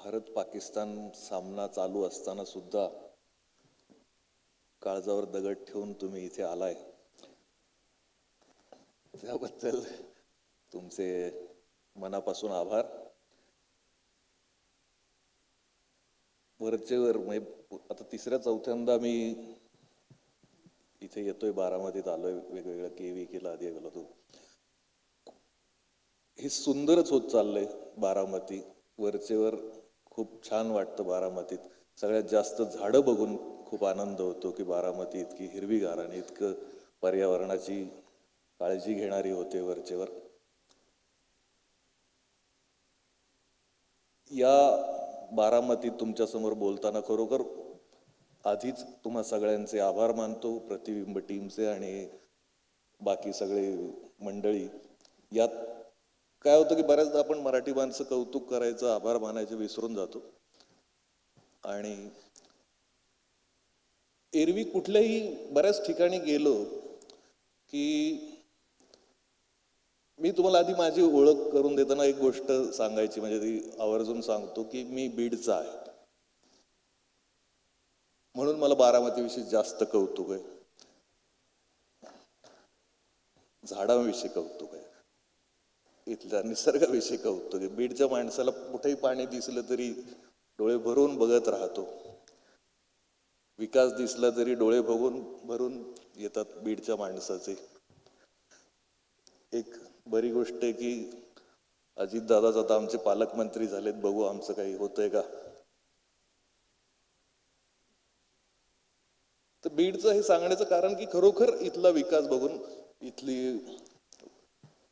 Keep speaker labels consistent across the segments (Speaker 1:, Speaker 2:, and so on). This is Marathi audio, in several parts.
Speaker 1: भारत पाकिस्तान सामना चालू असताना सुद्धा काळजावर दगड ठेवून तुम्ही इथे आलाय, त्याबद्दल तुमचे मनापासून आभार. वरचेवर म्हणजे आता तिसऱ्या चौथ्यांदा मी इथे येतोय, बारामतीत आलोय, वेगवेगळ्या केवी केला, आधी गेलो तो. हे सुंदरच होत चाललंय बारामती. वरचेवर खूप छान वाटतं बारामतीत. सगळ्यात जास्त झाडं बघून खूप आनंद होतो की बारामती इतकी हिरवीगार आणि इतकं पर्यावरणाची काळजी घेणारी होते वरचेवर. या बारामतीत तुमच्यासमोर बोलताना खरोखर आधीच तुम्हा सगळ्यांचे आभार मानतो, प्रतिबिंब टीमचे आणि बाकी सगळे मंडळी. यात काय होतं की बऱ्याचदा आपण मराठी माणसं कौतुक करायचं, आभार मानायचे विसरून जातो. आणि एरवी कुठल्याही बऱ्याच ठिकाणी गेलो की मी तुम्हाला आधी माझी ओळख करून देताना एक गोष्ट सांगायची, म्हणजे ती आवर्जून सांगतो की मी बीडचा आहे, म्हणून मला बारामतीविषयी जास्त कौतुक आहे, झाडांविषयी कौतुक आहे, इथल्या निसर्गाविषयी कौतुक आहे. बीडच्या माणसाला कुठेही पाणी दिसलं तरी डोळे भरून बघत राहतो, विकास दिसला तरी डोळे भरून येतात बीडच्या माणसाचे. एक बरी गोष्ट आहे की अजितदादाच आता आमचे पालकमंत्री झालेत, बघू आमचं काही होतंय का. तर बीडचं हे सांगण्याचं कारण की खरोखर इथला विकास बघून, इथली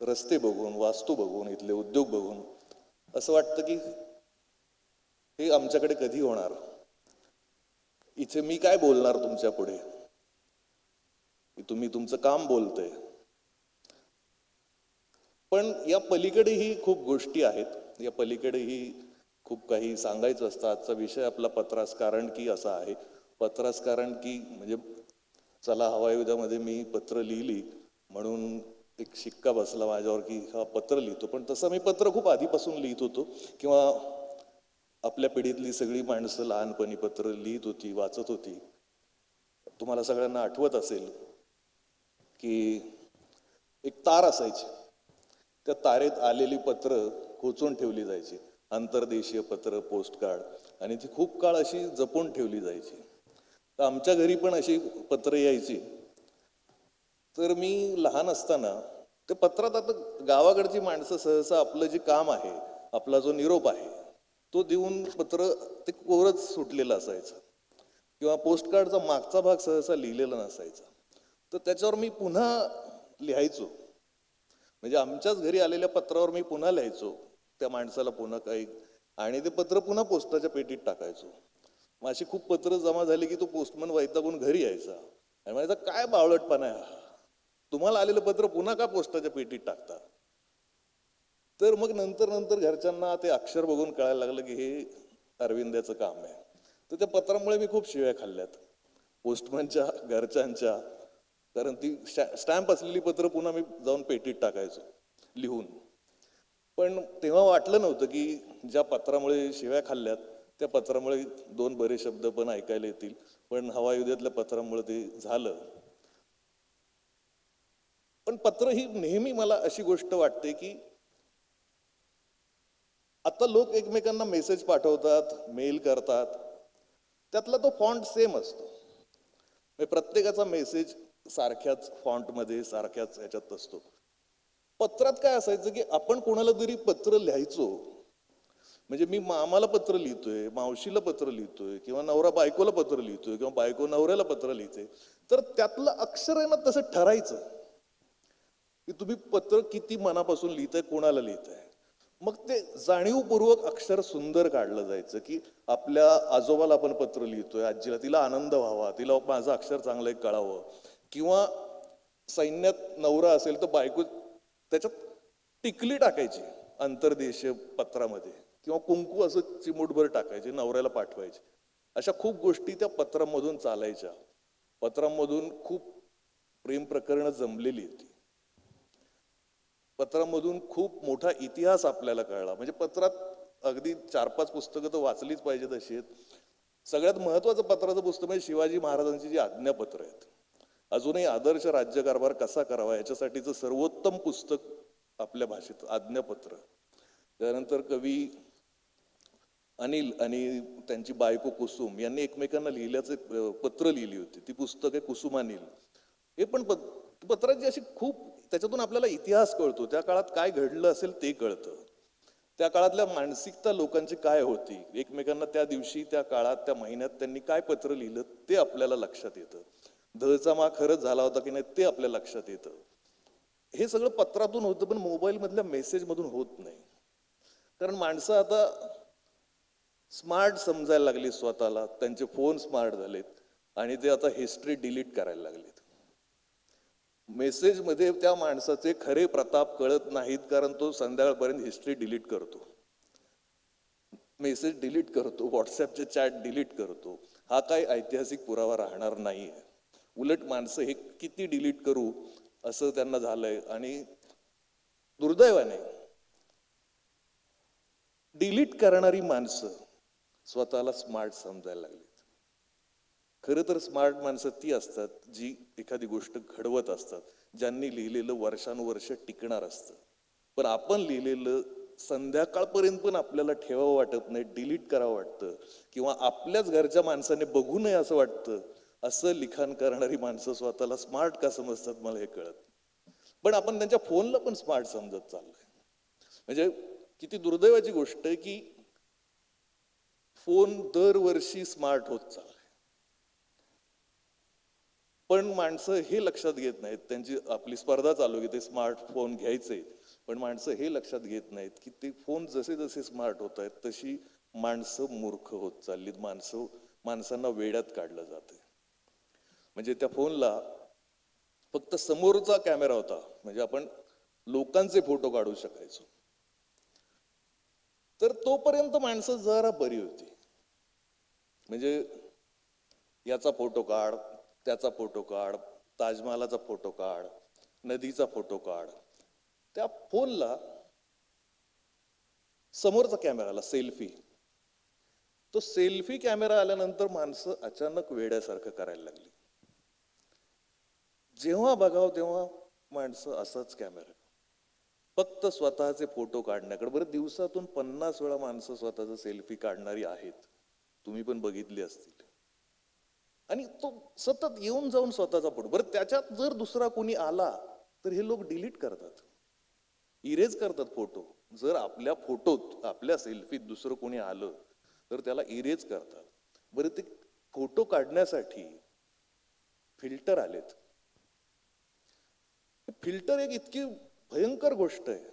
Speaker 1: रस्ते बघून, वास्तू बघून, इथले उद्योग बघून असं वाटतं की हे आमच्याकडे कधी होणार. इथे मी काय बोलणार तुमच्या पुढे, तुम्ही तुमचं काम बोलतंय, पण या पलीकडेही खूप गोष्टी आहेत, या पलीकडेही खूप काही सांगायचं असतं. आजचा विषय आपला पत्रराजकारण की असा आहे. पत्रराजकारण की म्हणजे चला हवाई उद्यामध्ये मी पत्र लिहिली म्हणून एक शिक्का बसला माझ्यावर की हा पत्र लिहितो, पण तसं मी पत्र खूप आधीपासून लिहित होतो, किंवा आपल्या पिढीतली सगळी माणसं लहानपणी पत्र लिहित होती, वाचत होती. तुम्हाला सगळ्यांना आठवत असेल की एक तार असायची, त्या तारेत आलेली पत्र खोचून ठेवली जायची, आंतरदेशीय पत्र, पोस्ट कार्ड, आणि ती खूप काळ अशी जपून ठेवली जायची. तर आमच्या घरी पण अशी पत्र यायची. तर मी लहान असताना ते पत्रात, आता गावाकडची माणसं सहसा आपलं जे काम आहे, आपला जो निरोप आहे तो देऊन पत्र ते कोरच सुटलेलं असायचं, किंवा पोस्ट कार्डचा मागचा भाग सहसा लिहिलेला नसायचा. तर त्याच्यावर मी पुन्हा लिहायचो, म्हणजे आमच्याच घरी आलेल्या पत्रावर मी पुन्हा लिहायचो त्या माणसाला पुन्हा काही, आणि ते पत्र पुन्हा पोस्टाच्या पेटीत टाकायचो. मग अशी खूप पत्र जमा झाली की तो पोस्टमन वैतागून घरी यायचा आणि म्हणायचा, काय बावळटपणा आहे हा, तुम्हाला आलेलं पत्र पुन्हा का पोस्टाच्या पेटीत टाकता. तर मग नंतर घरच्यांना ते अक्षर बघून कळायला लागलं की हे अरविंद्याचं काम आहे. तर त्या पत्रामुळे मी खूप शिव्या खाल्ल्यात पोस्टमनच्या, घरच्यांच्या, कारण ती स्टॅम्प असलेली पत्र पुन्हा मी जाऊन पेटीत टाकायचो लिहून. पण तेव्हा वाटलं नव्हतं की ज्या पत्रामुळे शिव्या खाल्ल्यात त्या पत्रामुळे दोन बरे शब्द पण ऐकायला येतील, पण हवाई उद्यातल्या पत्रामुळे ते झालं. पण पत्र ही नेहमी मला अशी गोष्ट वाटते की आता लोक एकमेकांना मेसेज पाठवतात, मेल करतात, त्यातला तो फॉन्ट सेम असतो, प्रत्येकाचा मेसेज सारख्याच फॉन्टमध्ये, सारख्याच ह्याच्यात असतो. पत्रात काय असायचं की आपण कोणाला तरी पत्र लिहायचो, म्हणजे मी मामाला पत्र लिहितोय, मावशीला पत्र लिहितोय, किंवा नवरा बायकोला पत्र लिहितोय, किंवा बायको नवऱ्याला पत्र लिहिते, तर त्यातलं अक्षर आहे ना तसं ठरायचं की तुम्ही पत्र किती मनापासून लिहिताय, कोणाला लिहिताय. मग ते जाणीवपूर्वक अक्षर सुंदर काढलं जायचं की आपल्या आजोबाला आपण पत्र लिहितोय, आजीला, तिला आनंद व्हावा, तिला माझं अक्षर चांगलं कळावं, किंवा सैन्यात नवरा असेल तर बायको त्याच्यात टिकली टाकायची अंतर्देशीय पत्रामध्ये, किंवा कुंकू असं चिमूटभर टाकायचे, नवऱ्याला पाठवायचे. अशा खूप गोष्टी त्या पत्रांमधून चालायच्या. पत्रांमधून खूप प्रेम प्रकरणं जमलेली होती, पत्रांमधून खूप मोठा इतिहास आपल्याला कळला. म्हणजे पत्रात अगदी 4-5 पुस्तकं तर वाचलीच पाहिजेत अशी आहेत. सगळ्यात महत्वाचं पत्राचं पुस्तक म्हणजे शिवाजी महाराजांची जी आज्ञापत्र आहेत. अजूनही आदर्श राज्यकारभार कसा करावा याच्यासाठीचं सर्वोत्तम पुस्तक आपल्या भाषेत आज्ञापत्र. त्यानंतर कवी अनिल आणि त्यांची बायको कुसुम यांनी एकमेकांना लिहिल्याचे पत्र लिहिली होती. ती पुस्तक आहे कुसुमानील. हे पण पत्राची अशी खूप, त्याच्यातून आपल्याला इतिहास कळतो, त्या काळात काय घडलं असेल ते कळतं, त्या काळातल्या मानसिकता लोकांची काय होती, एकमेकांना त्या दिवशी त्या काळात त्या महिन्यात त्यांनी काय पत्र लिहिलं ते आपल्याला लक्षात येतं. दहचा मा खरंच झाला होता की नाही ते आपल्या लक्षात येतं. हे सगळं पत्रातून होतं, पण मोबाईल मधल्या मेसेज मधून होत नाही. कारण माणसं आता स्मार्ट समजायला लागली स्वतःला, त्यांचे फोन स्मार्ट झालेत आणि ते आता हिस्ट्री डिलीट करायला लागलेत. मेसेज मध्ये त्या माणसाचे खरे प्रताप कळत नाहीत, कारण तो संध्याकाळपर्यंत हिस्ट्री डिलीट करतो, मेसेज डिलीट करतो, व्हॉट्सअपचे चॅट डिलीट करतो. हा काही ऐतिहासिक पुरावा राहणार नाहीये. उलट माणसं हे किती डिलीट करू असं त्यांना झालंय. आणि दुर्दैवाने डिलीट करणारी माणसं स्वतःला स्मार्ट समजायला लागलीत. खरं तर स्मार्ट माणसं ती असतात जी एखादी गोष्ट घडवत असतात, ज्यांनी लिहिलेलं वर्षानुवर्ष टिकणार असतं. पण आपण लिहिलेलं संध्याकाळपर्यंत पण आपल्याला ठेवावं वाटत नाही, डिलीट करावं वाटतं, किंवा आपल्याच घरच्या माणसाने बघू नये असं वाटतं. असं लिखाण करणारी माणसं स्वतःला स्मार्ट का समजतात मला हे कळत. पण आपण त्यांच्या फोनला पण स्मार्ट समजत चाललोय. म्हणजे किती दुर्दैवाची गोष्ट आहे की फोन दरवर्षी स्मार्ट होत चाललाय, पण माणसं हे लक्षात घेत नाहीत. त्यांची आपली स्पर्धा चालू की ते स्मार्टफोन घ्यायचे, पण माणसं हे लक्षात घेत नाहीत की ते फोन जसे जसे स्मार्ट होत आहेत तशी माणसं मूर्ख होत चाललीत. माणसांना वेड्यात काढलं जाते. म्हणजे त्या फोनला फक्त समोरचा कॅमेरा होता, म्हणजे आपण लोकांचे फोटो काढू शकायचो, तर तोपर्यंत माणसं जरा बरी होती. म्हणजे याचा फोटो काढ, त्याचा फोटो काढ, ताजमहालाचा फोटो काढ, नदीचा फोटो काढ. त्या फोनला समोरचा कॅमेरा आला, सेल्फी. तो सेल्फी कॅमेरा आल्यानंतर माणसं अचानक वेड्यासारखं करायला लागली. जेव्हा बघावं तेव्हा माणसं असाच कॅमेरा, फक्त स्वतःचे फोटो काढण्याकडे. बरं, दिवसातून 50 वेळा माणसं स्वतःचा सेल्फी काढणारी आहेत, तुम्ही पण बघितली असतील. आणि तो सतत येऊन जाऊन स्वतःचा फोटो. बरं, त्याच्यात जर दुसरा कोणी आला तर हे लोक डिलीट करतात, इरेज करतात फोटो. जर आपल्या फोटोत, आपल्या सेल्फीत दुसरं कोणी आलं तर त्याला इरेज करतात. बरं, ते फोटो काढण्यासाठी फिल्टर आलेत. फिल्टर एक इतकी भयंकर गोष्ट आहे.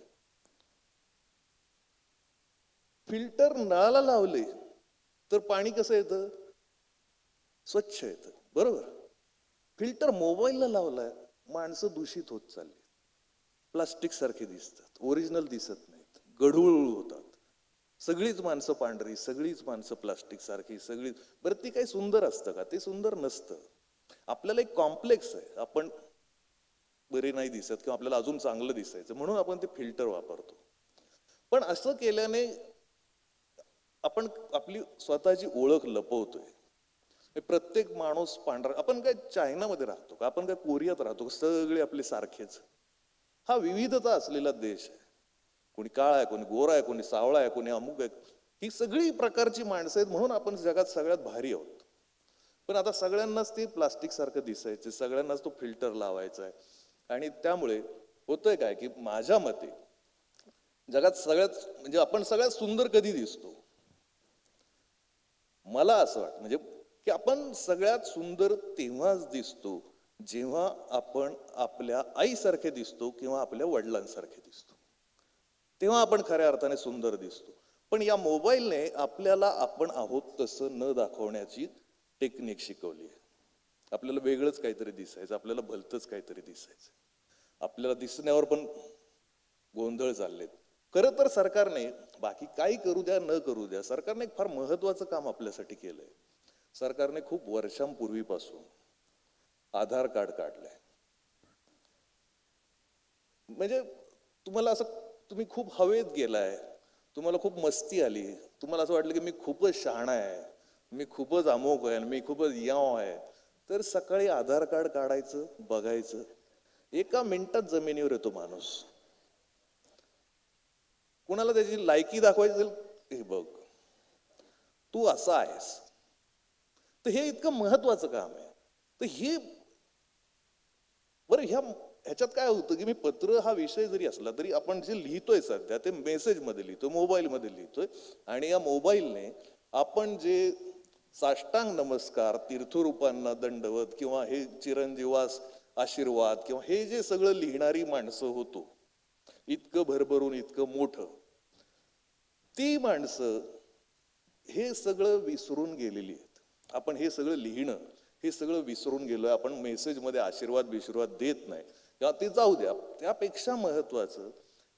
Speaker 1: फिल्टर नळाला लावले तर पाणी कसं येतं? स्वच्छ येतं, बरोबर. फिल्टर मोबाईलला लावलाय, माणसं दूषित होत चालली, प्लास्टिक सारखे दिसतात, ओरिजिनल दिसत नाहीत, गढूळ होतात. सगळीच माणसं पांढरी, सगळीच माणसं प्लास्टिक सारखी, सगळी. बरं, ती काही सुंदर असतं का? ते सुंदर नसतं. आपल्याला एक कॉम्प्लेक्स आहे, आपण बरे नाही दिसत किंवा आपल्याला अजून चांगलं दिसायचं म्हणून आपण ते फिल्टर वापरतो. पण असं केल्याने आपण आपली स्वतःची ओळख लपवतोय. प्रत्येक माणूस पांढरा, आपण काय चायनामध्ये राहतो का, आपण काय कोरियात राहतो का? सगळे आपले सारखेच. हा विविधता असलेला देश आहे. कोणी काळा आहे, कोणी गोरा आहे, कोणी सावळा आहे, कोणी अमुक आहे. ही सगळी प्रकारची माणसं आहेत म्हणून आपण जगात सगळ्यात भारी आहोत. पण आता सगळ्यांनाच ते प्लास्टिक सारखं दिसायचं, सगळ्यांनाच तो फिल्टर लावायचा आहे. आणि त्यामुळे होतंय काय की माझ्या मते जगात सगळ्यात, म्हणजे आपण सगळ्यात सुंदर कधी दिसतो? मला असं वाटतं म्हणजे की आपण सगळ्यात सुंदर तेव्हाच दिसतो जेव्हा आपण आपल्या आईसारखे दिसतो किंवा आपल्या वडिलांसारखे दिसतो, तेव्हा आपण खऱ्या अर्थाने सुंदर दिसतो. पण या मोबाईलने आपल्याला आपण आहोत तसं न दाखवण्याची टेक्निक शिकवली आहे. आपल्याला वेगळंच काहीतरी दिसायचं, आपल्याला भलतंच काहीतरी दिसायचं, आपल्याला दिसण्यावर पण गोंधळ चाललेत. खरं तर सरकारने, बाकी काही करू द्या न करू द्या, सरकारने एक फार महत्वाचं काम आपल्यासाठी केलंय. सरकारने खूप वर्षांपूर्वीपासून आधार कार्ड काढलंय. म्हणजे तुम्हाला असं, तुम्ही खूप हवेत गेलाय, तुम्हाला खूप मस्ती आली, तुम्हाला असं वाटलं की मी खूपच शहाणा आहे, मी खूपच अमोक आहे, मी खूपच याव आहे, तर सकाळी आधार कार्ड काढायचं, बघायचं, एका मिनिटात जमिनीवर येतो माणूस. कुणाला त्याची लायकी दाखवायची, हे बघ तू असा आहेस. तर हे इतकं महत्वाचं काम आहे. तर हे बरं, ह्याच्यात काय होतं की मी पत्र हा विषय जरी असला तरी आपण जे लिहितोय सध्या ते मेसेजमध्ये लिहितोय, मोबाईलमध्ये लिहितोय. आणि या मोबाईलने आपण जे साष्टांग नमस्कार, तीर्थरूपांना दंडवत किंवा हे चिरंजीवास आशीर्वाद किंवा हे जे सगळं लिहिणारी माणसं होतो, इतकं भरभरून इतकं मोठं, ती माणसं हे सगळं विसरून गेलेली आहेत. आपण हे सगळं लिहिणं, हे सगळं विसरून गेलोय. आपण मेसेजमध्ये आशीर्वाद देत नाही, किंवा ते जाऊ द्या. त्यापेक्षा महत्वाचं,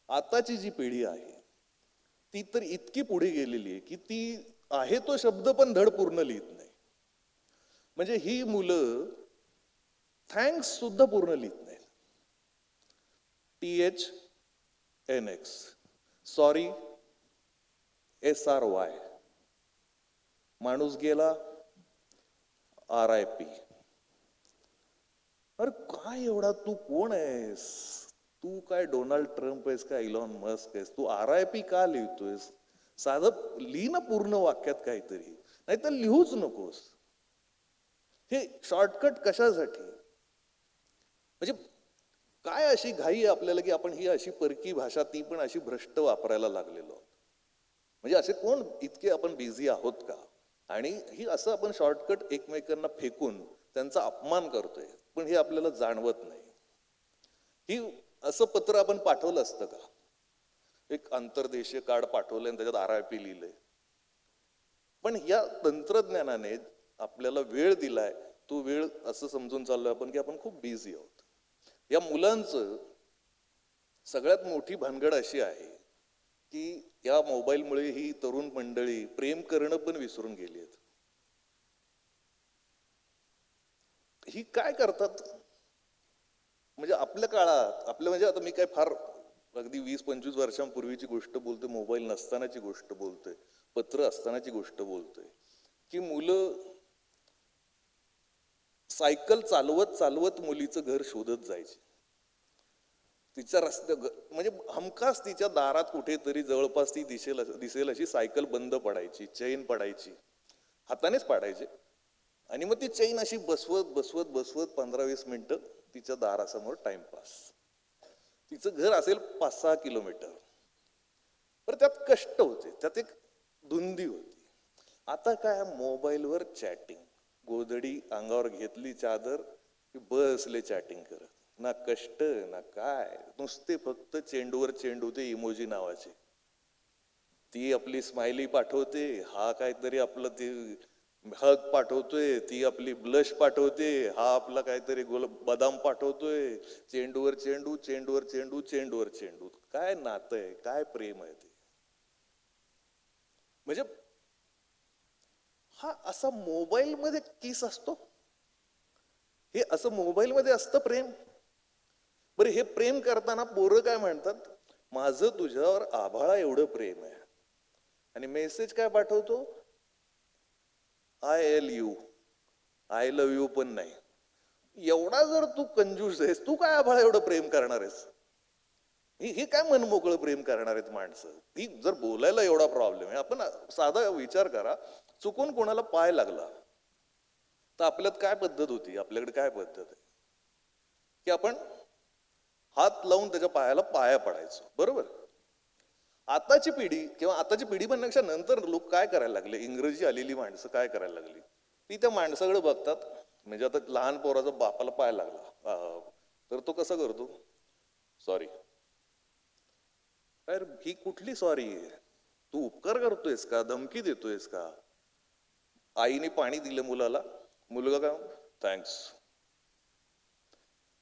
Speaker 1: आताची जी पिढी आहे ती तर इतकी पुढे गेलेली आहे की ती आहे तो शब्द पण धड पूर्ण लिहित नाही. म्हणजे ही मुलं थँक्स सुद्धा पूर्ण लिहित नाही. THNX, सॉरी SRY, माणूस गेला RIP. अरे काय एवढा, तू कोण आहेस? तू काय डोनाल्ड ट्रम्प आहेस का इलॉन मस्क आहेस? तू RIP का लिहितोयस? साधं लिही ना पूर्ण वाक्यात काहीतरी, नाहीतर लिहूच नकोस. हे शॉर्टकट कशासाठी? म्हणजे काय अशी घाई आहे आपल्याला की आपण ही अशी परकी भाषा, ती पण अशी भ्रष्ट वापरायला लागलेलो? म्हणजे असे कोण इतके आपण बिझी आहोत का? आणि ही असं आपण शॉर्टकट एकमेकांना फेकून त्यांचा अपमान करतोय, पण हे आपल्याला जाणवत नाही. ही असं पत्र आपण पाठवलं असतं का? एक आंतरदेशीय कार्ड पाठवलंय आणि त्याच्यात RIP लिहिलंय. पण या तंत्रज्ञानाने आपल्याला वेळ दिलाय, तो वेळ असं समजून चाललोय आपण की आपण खूप बिझी आहोत. या मुलांचं सगळ्यात मोठी भानगड अशी आहे की या मोबाईलमुळे ही तरुण मंडळी प्रेम करणं पण विसरून गेली आहेत. ही काय करतात? म्हणजे आपल्या काळात, म्हणजे आता मी काय फार अगदी 20-25 वर्षांपूर्वीची गोष्ट बोलतोय, मोबाईल नसतानाची गोष्ट बोलतोय, पत्र असतानाची गोष्ट बोलतोय, की मुलं सायकल चालवत चालवत मुलीचं घर शोधत जायचे. तिच्या म्हणजे हमखास तिच्या दारात कुठेतरी जवळपास ती दिसेल अशी सायकल बंद पडायची, चेन पडायची, हातानेच पाडायचे. आणि मग ती चेन अशी बसवत बसवत बसवत 15-20 मिनिटं तिच्या दारासमोर टाइमपास. तिचं घर असेल 5-6 किलोमीटर. पण त्यात कष्ट होते, त्यात एक धुंदी होती. आता काय, मोबाईलवर चॅटिंग, गोधडी अंगावर घेतली चादर, बसले चॅटिंग करत. ना कष्ट ना काय, नुसते फक्त चेंडूवर चेंडू, ते इमोजी नावाचे. ती आपली स्माइली पाठवते, हा काहीतरी आपलं ते हग पाठवतोय, ती आपली ब्लश पाठवते, हा आपला काहीतरी बदाम पाठवतोय. चेंडूवर चेंडू, चेंडूवर चेंडू, चेंडूवर चेंडू. काय नातं आहे, काय प्रेम आहे ते? म्हणजे हा असा मोबाईल मध्ये किस असतो? हे असं मोबाईल मध्ये असतं प्रेम? बरं, हे प्रेम करताना पोरं काय म्हणतात? माझं तुझ्यावर आभाळा एवढं प्रेम आहे. आणि मेसेज काय पाठवतो? ILU, आय लव्ह यू पण नाही. एवढा जर तू कंजूस आहेस, तू काय आभाळा एवढं प्रेम करणार आहेस? हे काय मनमोकळं प्रेम करणार आहेत माणसं? ही जर बोलायला एवढा प्रॉब्लेम आहे, आपण साधा विचार करा, चुकून कोणाला पाय लागला तर आपल्यात काय पद्धत होती? आपल्याकडे काय पद्धत आहे की आपण हात लावून त्याच्या पाया पडायचो, बरोबर? आताची पिढी, किंवा आताची पिढी म्हणण्यापेक्षा नंतर लोक काय करायला लागले, इंग्रजी आलेली माणसं काय करायला लागली, ती त्या माणसाकडे बघतात. म्हणजे आता लहान पोराचा बापाला पाय लागला तर तो कसा करतो? सॉरी. अरे ही कुठली सॉरी आहे? तू उपकार करतोयस का? धमकी देतोयस का? आईने पाणी दिलं मुलाला, मुलगा काय? थँक्स.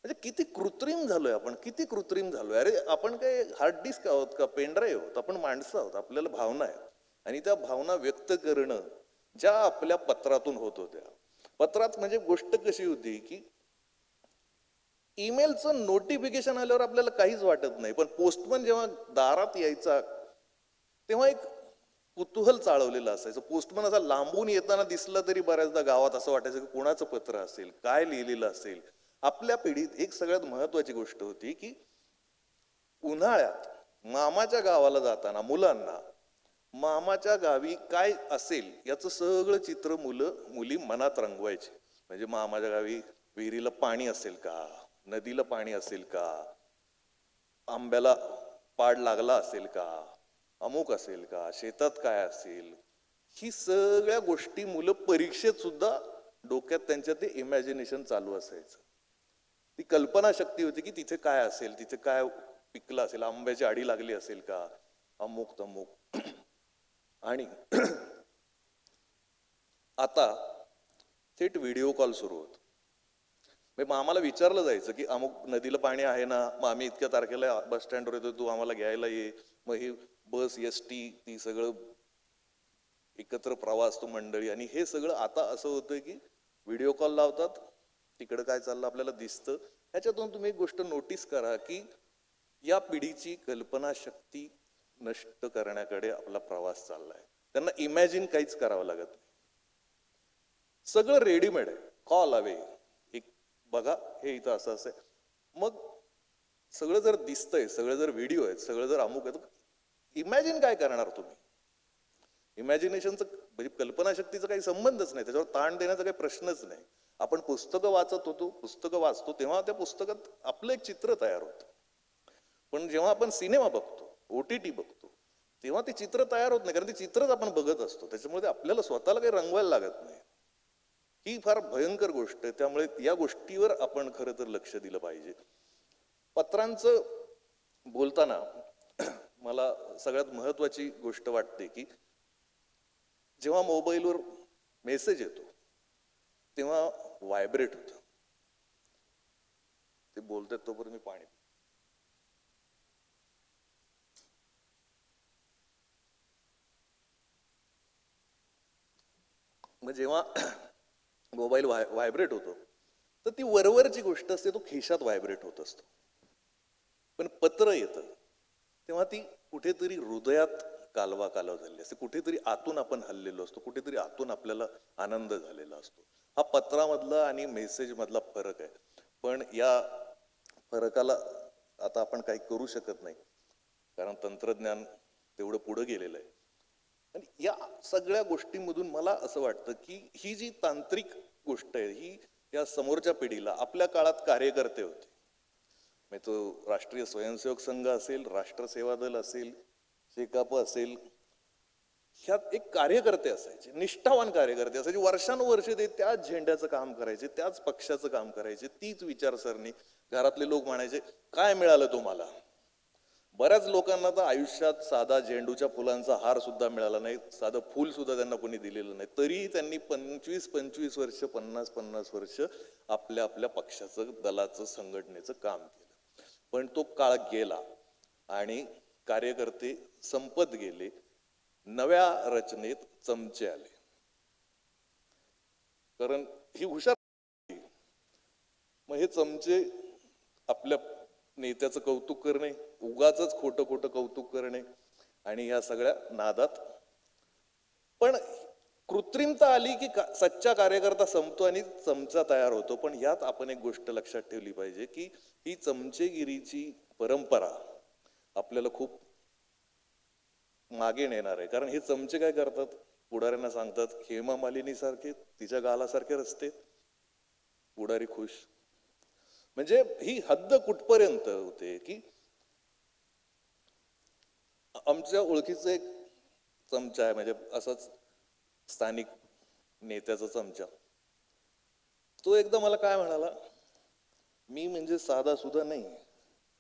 Speaker 1: म्हणजे किती कृत्रिम झालोय आपण, किती कृत्रिम झालोय. अरे आपण काय हार्ड डिस्क आहोत का? पेनड्राईव्ह आहोत? आपण माणसं आहोत, आपल्याला भावना आहेत. आणि त्या भावना व्यक्त करणं ज्या आपल्या पत्रातून होत होत्या. पत्रात म्हणजे गोष्ट कशी होती की ईमेलचं नोटिफिकेशन आल्यावर आपल्याला काहीच वाटत नाही, पण पोस्टमन जेव्हा दारात यायचा तेव्हा एक कुतूहल चाळवलेलं असायचं. पोस्टमन असा लांबून येताना दिसला तरी बऱ्याचदा गावात असं वाटायचं की कोणाचं पत्र असेल, काय लिहिलेलं असेल. आपल्या पिढीत एक सगळ्यात महत्वाची गोष्ट होती की उन्हाळ्यात मामाच्या गावाला जाताना मुलांना मामाच्या गावी काय असेल याचं सगळं चित्र मुली मनात रंगवायचे. म्हणजे मामाच्या गावी विहिरीला पाणी असेल का, नदीला पाणी असेल का, आंब्याला पाड लागला असेल का, अमुक असेल का, शेतात काय असेल. ही सगळ्या गोष्टी मुलं परीक्षेत सुद्धा डोक्यात त्यांच्या ते इमॅजिनेशन चालू असायचं. ती कल्पना शक्ती होती की तिथे काय असेल, तिथे काय पिकलं असेल, आंब्याची आडी लागली असेल का, अमुक तमुक. आणि आता थेट व्हिडिओ कॉल सुरू होतो. मग आम्हाला विचारलं जायचं की अमुक नदीला पाणी आहे ना, मग आम्ही इतक्या तारखेला बस स्टँडवर येतो, तू आम्हाला घ्यायला ये. मग ही बस एसटी ती सगळं एकत्र प्रवास तो मंडळी. आणि हे सगळं आता असं होतंय की व्हिडिओ कॉल लावतात, तिकडं काय चाललं आपल्याला दिसतं. ह्याच्यातून तुम्ही एक गोष्ट नोटीस करा की या पिढीची कल्पना शक्ती नष्ट करण्याकडे आपला प्रवास चाललाय. त्यांना इमॅजिन काहीच करावं लागत नाही, सगळं रेडीमेड आहे. कॉल हवे, एक बघा हे इथं असं असं आहे. मग सगळं जर दिसतंय, सगळं जर व्हिडिओ आहेत, सगळं जर अमुक आहे, इमॅजिन काय करणार तुम्ही? इमॅजिनेशनचं म्हणजे कल्पनाशक्तीचा काही संबंधच नाही, त्याच्यावर ताण देण्याचा काही प्रश्नच नाही. आपण पुस्तकं वाचत होतो, पुस्तकं वाचतो तेव्हा त्या पुस्तकात आपलं एक चित्र तयार होतं. पण जेव्हा आपण सिनेमा बघतो, OTT बघतो, तेव्हा ते चित्र तयार होत नाही, कारण ते चित्रच आपण बघत असतो. त्याच्यामुळे आपल्याला स्वतःला काही रंगवायला लागत नाही. ही फार भयंकर गोष्ट आहे. त्यामुळे या गोष्टीवर आपण खरं तर लक्ष दिलं पाहिजे. पत्रांचं बोलताना मला सगळ्यात महत्वाची गोष्ट वाटते की जेव्हा मोबाईलवर मेसेज येतो तेव्हा व्हायब्रेट होतं. ते बोलतात तोपर्यंत मी पाणी. मग जेव्हा मोबाईल व्हायब्रेट होतो तर ती वरवरची गोष्ट असते, तो खिशात व्हायब्रेट होत असतो. पण पत्र येतं तेव्हा ती कुठेतरी हृदयात कालवा झालेली असते, कुठेतरी आतून आपण हललेलो असतो, कुठेतरी आतून आपल्याला आनंद झालेला असतो. हा पत्रामधला आणि मेसेज मधला फरक आहे. पण या फरकाला आता आपण काही करू शकत नाही, कारण तंत्रज्ञान तेवढं पुढे गेलेलं आहे. आणि या सगळ्या गोष्टींमधून मला असं वाटतं की ही जी तांत्रिक गोष्ट आहे ही या समोरच्या पिढीला, आपल्या काळात कार्यकर्ते होते, म्हणजे तो राष्ट्रीय स्वयंसेवक संघ असेल, राष्ट्र सेवा दल असेल, शेकाप असेल, ह्यात एक कार्यकर्ते असायचे, निष्ठावान कार्यकर्ते असायचे. वर्षानुवर्ष ते त्याच झेंड्याचं काम करायचे, त्याच पक्षाचं काम करायचे, तीच विचारसरणी. घरातले लोक म्हणायचे काय मिळालं तुम्हाला? बऱ्याच लोकांना तर आयुष्यात साधा झेंडूच्या फुलांचा हार सुद्धा मिळाला नाही, साधं फूल सुद्धा त्यांना कोणी दिलेलं नाही. तरी त्यांनी 25-25 वर्ष, 50-50 वर्ष आपल्या आपल्या पक्षाचं, दलाचं, संघटनेचं काम केलं. पण तो काळ गेला आणि कार्यकर्ते संपत गेले. नव्या रचनेत चमचे आले. कारण ही हुशार, मग हे चमचे आपल्या नेत्याचं कौतुक करणे, उगाच खोटं खोटं कौतुक करणे आणि या सगळ्या नादात. पण कृत्रिमता आली की सच्चा कार्यकर्ता संपतो आणि चमचा तयार होतो. पण यात आपण एक गोष्ट लक्षात ठेवली पाहिजे की ही चमचेगिरीची परंपरा आपल्याला खूप मागे नेणार आहे. कारण हे चमचे काय करतात, पुढाऱ्यांना सांगतात हेमा मालिनी सारखे तिच्या गालासारखे रस्ते, पुढारी खुश. म्हणजे ही हद्द कुठपर्यंत होते की आमच्या ओळखीचं एक चमचा आहे, म्हणजे असंच स्थानिक नेत्याचा चमचा. तो एकदा मला काय म्हणाला, मी म्हणजे साधा सुद्धा नाही,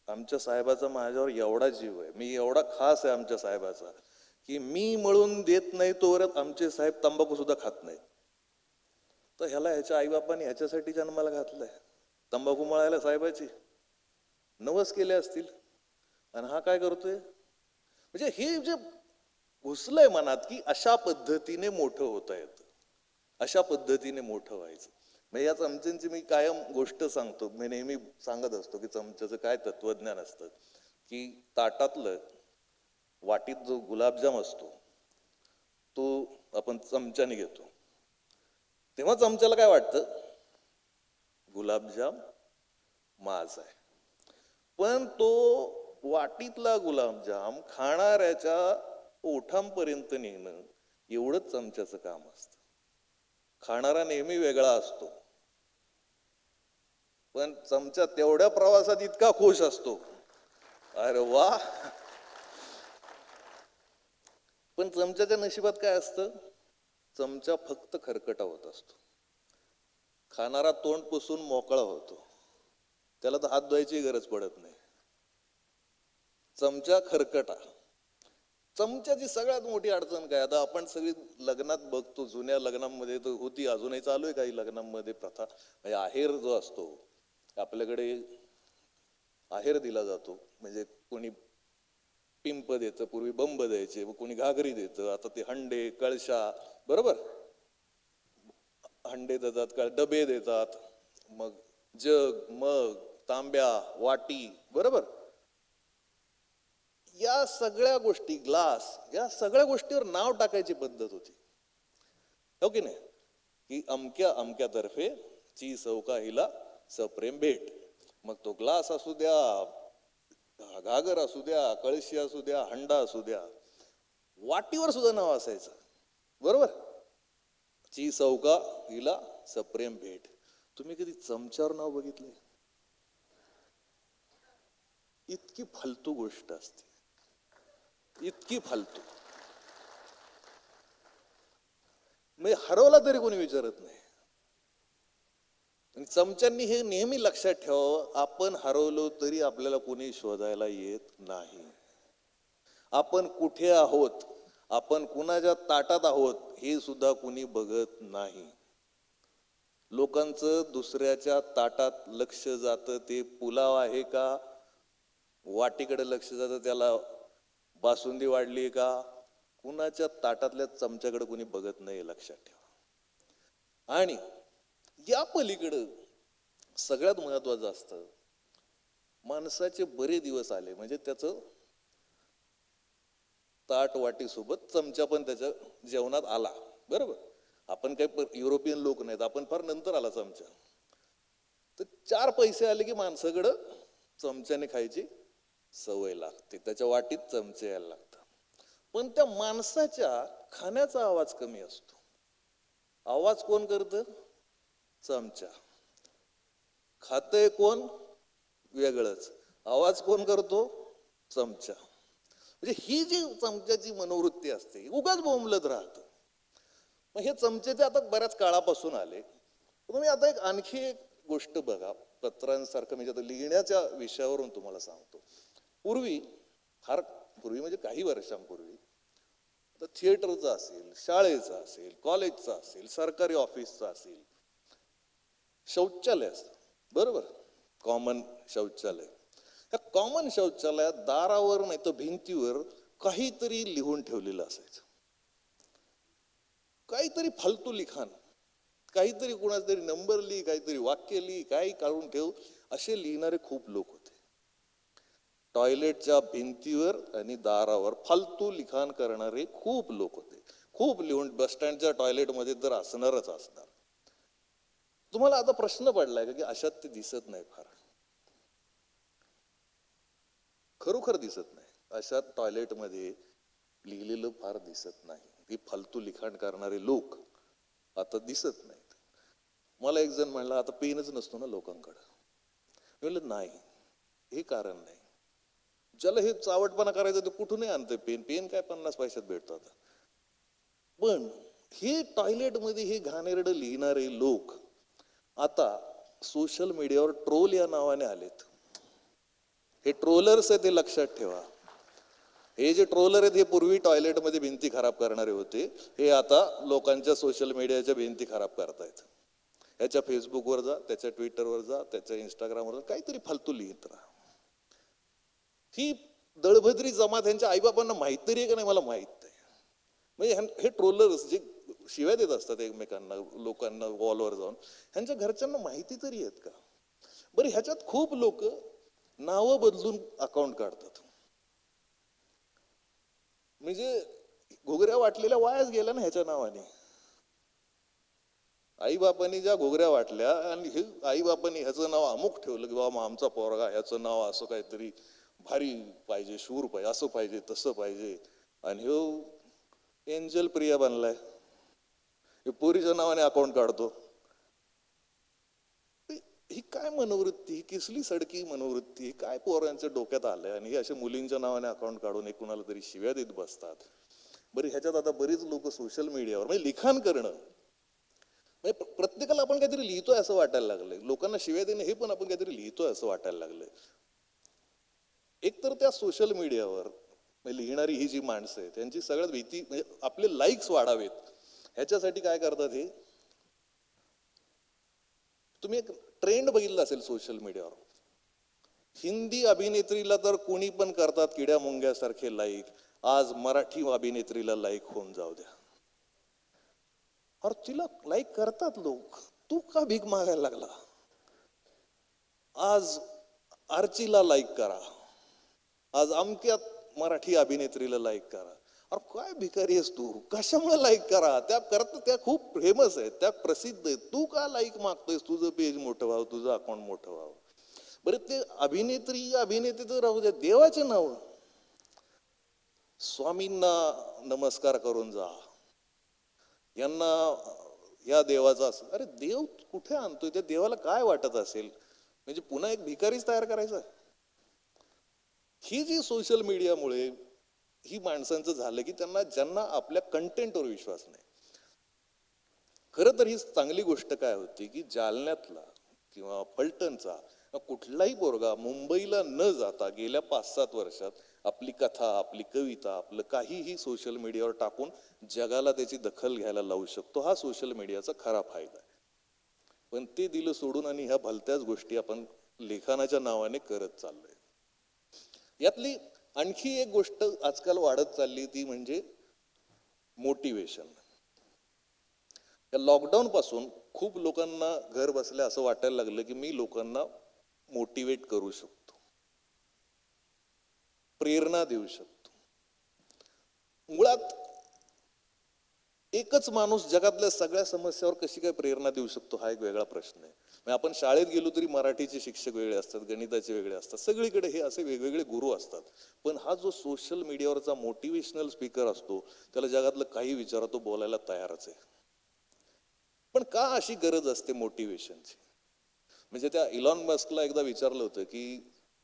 Speaker 1: आमच्या साहेबाचा माझ्यावर एवढा जीव आहे, मी एवढा खास आहे आमच्या साहेबाचा की मी मळून देत नाही तोवर आमचे साहेब तंबाखू सुद्धा खात नाहीत. तर ह्याला ह्याच्या आईबापांनी ह्याच्यासाठी जन्माला घातलंय, तंबाखू मळायला साहेबाची नवस केले असतील, आणि हा काय करतोय. म्हणजे हे जे घुसलंय मनात की अशा पद्धतीने मोठं होता येतं, अशा पद्धतीने मोठं व्हायचं. म्हणजे या चमच्यांची मी कायम गोष्ट सांगतो, मी नेहमी सांगत असतो की चमच्याचं काय तत्वज्ञान असतं की ताटातलं वाटीत जो गुलाबजाम असतो तो आपण चमच्याने घेतो, तेव्हा चमच्याला काय वाटतं, गुलाबजाम माझा आहे. पण तो वाटीतला गुलाबजाम खाणाऱ्याच्या ओठांपर्यंत नेणं एवढंच चमच्याचं काम असतं. खाणारा नेहमी वेगळा असतो, पण चमचा तेवढ्या प्रवासात इतका खुश असतो, अरे वा. पण चमच्याच्या नशिबात काय असतं, चमचा फक्त खरकटा होत असतो. खाणारा तोंड पुसून मोकळा होतो, त्याला तर हात धुवायची गरज पडत नाही. चमचा खरकटा. चमच्याची सगळ्यात मोठी अडचण काय, आता आपण सगळी लग्नात बघतो, जुन्या लग्नांमध्ये तर होती, अजूनही चालू आहे काही लग्नांमध्ये प्रथा, म्हणजे आहेर जो असतो, आपल्याकडे आहेर दिला जातो. म्हणजे कोणी पिंप देतं, पूर्वी बंब द्यायचे, कोणी घागरी देतं, आता ते हंडे कळशा, बरोबर, हंडे देतात, डबे देतात, मग जग, मग तांब्या, वाटी, बरोबर. या सगळ्या गोष्टी, ग्लास, या सगळ्या गोष्टीवर नाव टाकायची पद्धत होती, हो की नाही, की अमक्या अमक्यातर्फे ची सौका हिला सप्रेम भेट. मग तो ग्लास असू द्या, घागर असू द्या, कळशी असू द्या, हंडा असू द्या, वाटीवर सुद्धा नाव असायचं, बरोबर. ची सौका हिला सप्रेम भेट. तुम्ही कधी चमच्यावर नाव बघितले? इतकी फालतू गोष्ट असते, इतकी फालतू, म्हणजे हरवला तरी कोणी विचारत नाही. चमच्यांनी हे नेहमी लक्षात ठेवावं, आपण हरवलो तरी आपल्याला कोणी शोधायला येत नाही. आपण कुठे आहोत, आपण कुणाच्या ताटात आहोत हे सुद्धा कुणी बघत नाही. लोकांचं दुसऱ्याच्या ताटात लक्ष जातं, ते पुलाव आहे का, वाटीकडे लक्ष जातं, त्याला बासुंदी वाढली का, कुणाच्या ताटातल्या चमच्याकडे कुणी बघत नाही, लक्षात ठेवा. आणि या पलीकडं सगळ्यात महत्वाचं असतं, माणसाचे बरे दिवस आले म्हणजे त्याचं ताट वाटी सोबत चमचा पण त्याच्या जेवणात आला, बरोबर. आपण काही युरोपियन लोक नाहीत, आपण फार नंतर आला चमचा. तर 4 पैसे आले की माणसाकडं चमच्याने खायची सवय लागते, त्याच्या वाटीत चमचे यायला लागतात. पण त्या माणसाच्या खाण्याचा आवाज कमी असतो. आवाज कोण करतं? चमचा. खातंय कोण? वेगळंच. आवाज कोण करतो? चमचा. म्हणजे ही जी चमच्याची मनोवृत्ती असते, उगाच बोंबलत राहतं. मग हे चमचे ते आता बऱ्याच काळापासून आले. तुम्ही आता एक आणखी एक गोष्ट बघा, पत्रांसारखं, म्हणजे आता लिहिण्याच्या विषयावरून तुम्हाला सांगतो. फार पूर्वी म्हणजे काही वर्षांपूर्वी, आता थिएटरचा असेल, शाळेचा असेल, कॉलेजचा असेल, सरकारी ऑफिसचा असेल, शौचालय असतं, बरोबर, कॉमन शौचालय. या कॉमन शौचालयात दारावर नाही तर भिंतीवर काहीतरी लिहून ठेवलेलं असायचं, काहीतरी फालतू लिखाण, काहीतरी कुणाचा तरी नंबर लिही, काहीतरी वाक्य लिही, काही काढून ठेव, असे लिहिणारे खूप लोक होते. टॉयलेटच्या भिंतीवर आणि दारावर फालतू लिखाण करणारे खूप लोक होते. खूप लिहून, बस स्टँडच्या टॉयलेटमध्ये तर असणारच असणार. तुम्हाला आता प्रश्न पडलाय का की अशात ते दिसत नाही, फार खरोखर दिसत नाही, अशा टॉयलेटमध्ये लिहिलेलं फार दिसत नाही. ही फालतू लिखाण करणारे लोक आता दिसत नाहीत. मला एक जण म्हणला, आता पेनच नसतो ना लोकांकडं. म्हणलं नाही, हे कारण नाही. ज्याला हे चावटपणा करायचं ते कुठूनही आणतंय पेन, पेन काय 50 पैशात भेटतो आता. पण हे टॉयलेटमध्ये हे घाणेरडं लिहिणारे लोक आता सोशल मीडियावर ट्रोल या नावाने आलेत. हे ट्रोलर्स आहेत, ते लक्षात ठेवा. हे जे ट्रोलर आहेत, हे पूर्वी टॉयलेटमध्ये भिंती खराब करणारे होते, हे आता लोकांच्या सोशल मीडियाच्या भिंती खराब करतायत. याच्या फेसबुकवर जा, त्याच्या ट्विटरवर जा, त्याच्या इंस्टाग्रामवर जा, काहीतरी फालतू लिहित राहा. ही दळभद्री जमात ह्यांच्या आईबापांना माहित तरी आहे का नाही मला माहित नाही. म्हणजे हे ट्रोलर्स जे शिव्या देत असतात एकमेकांना, लोकांना वॉलवर जाऊन, ह्यांच्या घरच्यांना माहिती तरी आहेत का? बरं, ह्याच्यात खूप लोक नावं बदलून अकाउंट काढतात. म्हणजे घुगऱ्या वाटलेल्या वायाच गेल्या ना ह्याच्या नावाने. आईबापांनी ज्या घुगऱ्या वाटल्या आणि हे आईबापांनी ह्याचं नाव अमुक ठेवलं की बाबा आमचा पोरगा ह्याचं नाव असं काहीतरी भारी पाहिजे, शूर पाहिजे, असं पाहिजे, तसं पाहिजे, आणि ह्यो एंजल प्रिया बनलाय, हे पोरीच्या नावाने अकाउंट काढतो. ही काय मनोवृत्ती, ही किसली सडकी मनोवृत्ती, काय पोरांच्या डोक्यात आलंय, आणि हे अशा मुलींच्या नावाने अकाउंट काढून एक कुणाला तरी शिव्या देत बसतात. बरं, ह्याच्यात आता बरीच लोक सोशल मीडियावर म्हणजे लिखाण करणं, म्हणजे प्रत्येकाला आपण काहीतरी लिहितोय असं वाटायला लागलंय. लोकांना शिव्या देणं हे पण आपण काहीतरी लिहितोय असं वाटायला लागलंय. एक तर त्या सोशल मीडियावर लिहिणारी ही जी माणसं आहेत त्यांची सगळ्यात भीती म्हणजे आपले लाईक्स वाढावेत. ह्याच्यासाठी काय करतात, हे तुम्ही एक ट्रेंड बघितला असेल सोशल मीडियावर. हिंदी अभिनेत्रीला तर कोणी पण करतात किड्या मुंग्यासारखे लाईक, आज मराठी अभिनेत्रीला लाईक होऊन जाऊ द्या. अरे तिला लाईक करतात लोक, तू का भीक मागायला लागला? आज आर्चीला लाईक करा, आज अमक्या मराठी अभिनेत्रीला लाईक करा. अरे काय भिकारी आहेस तू, कशामुळे लाईक करा? त्या खूप फेमस आहेत, त्या प्रसिद्ध आहेत, तू का लाईक मागतोयस? तुझं पेज मोठं व्हावं, तुझं अकाउंट मोठं व्हावं. बरं, ते अभिनेत्री अभिनेते तर राहू द्या, देवाचे नाव, स्वामींना नमस्कार करून जा, यांना या देवाचा असं, अरे देव कुठे आणतोय? त्या देवाला काय वाटत असेल? म्हणजे पुन्हा एक भिकारीच तयार करायचा. ही जी सोशल मीडियामुळे ही माणसांचं झालं की ज्यांना आपल्या कंटेंटवर विश्वास नाही. खरं तर ही चांगली गोष्ट काय होती की जालन्यातला किंवा फलटणचा कुठलाही पोरगा मुंबईला न जाता गेल्या 5-7 वर्षात आपली कथा, आपली कविता, आपलं काहीही सोशल मीडियावर टाकून जगाला त्याची दखल घ्यायला लावू शकतो. हा सोशल मीडियाचा खरा फायदा आहे. पण ते दिलं सोडून आणि ह्या भलत्याच गोष्टी आपण लेखनाच्या नावाने करत चाललोय. यातली आणखी एक गोष्ट आजकाल वाढत चालली ती म्हणजे मोटिवेशन. या लॉकडाऊन पासून खूप लोकांना घर बसल्या असं वाटायला लागलं की मी लोकांना मोटिवेट करू शकतो, प्रेरणा देऊ शकतो. मुळात एकच माणूस जगातल्या सगळ्या समस्यावर कशी काय प्रेरणा देऊ शकतो हा एक वेगळा प्रश्न आहे. म्हणजे आपण शाळेत गेलो तरी मराठीचे शिक्षक वेगळे असतात, गणिताचे वेगळे असतात, सगळीकडे हे असे वेगवेगळे गुरु असतात. पण हा जो सोशल मीडियावरचा मोटिवेशनल स्पीकर असतो त्याला जगातलं काही विचारा, तो बोलायला तयारच आहे. पण का अशी गरज असते मोटिवेशनची? म्हणजे त्या इलॉन मस्कला एकदा विचारलं होतं की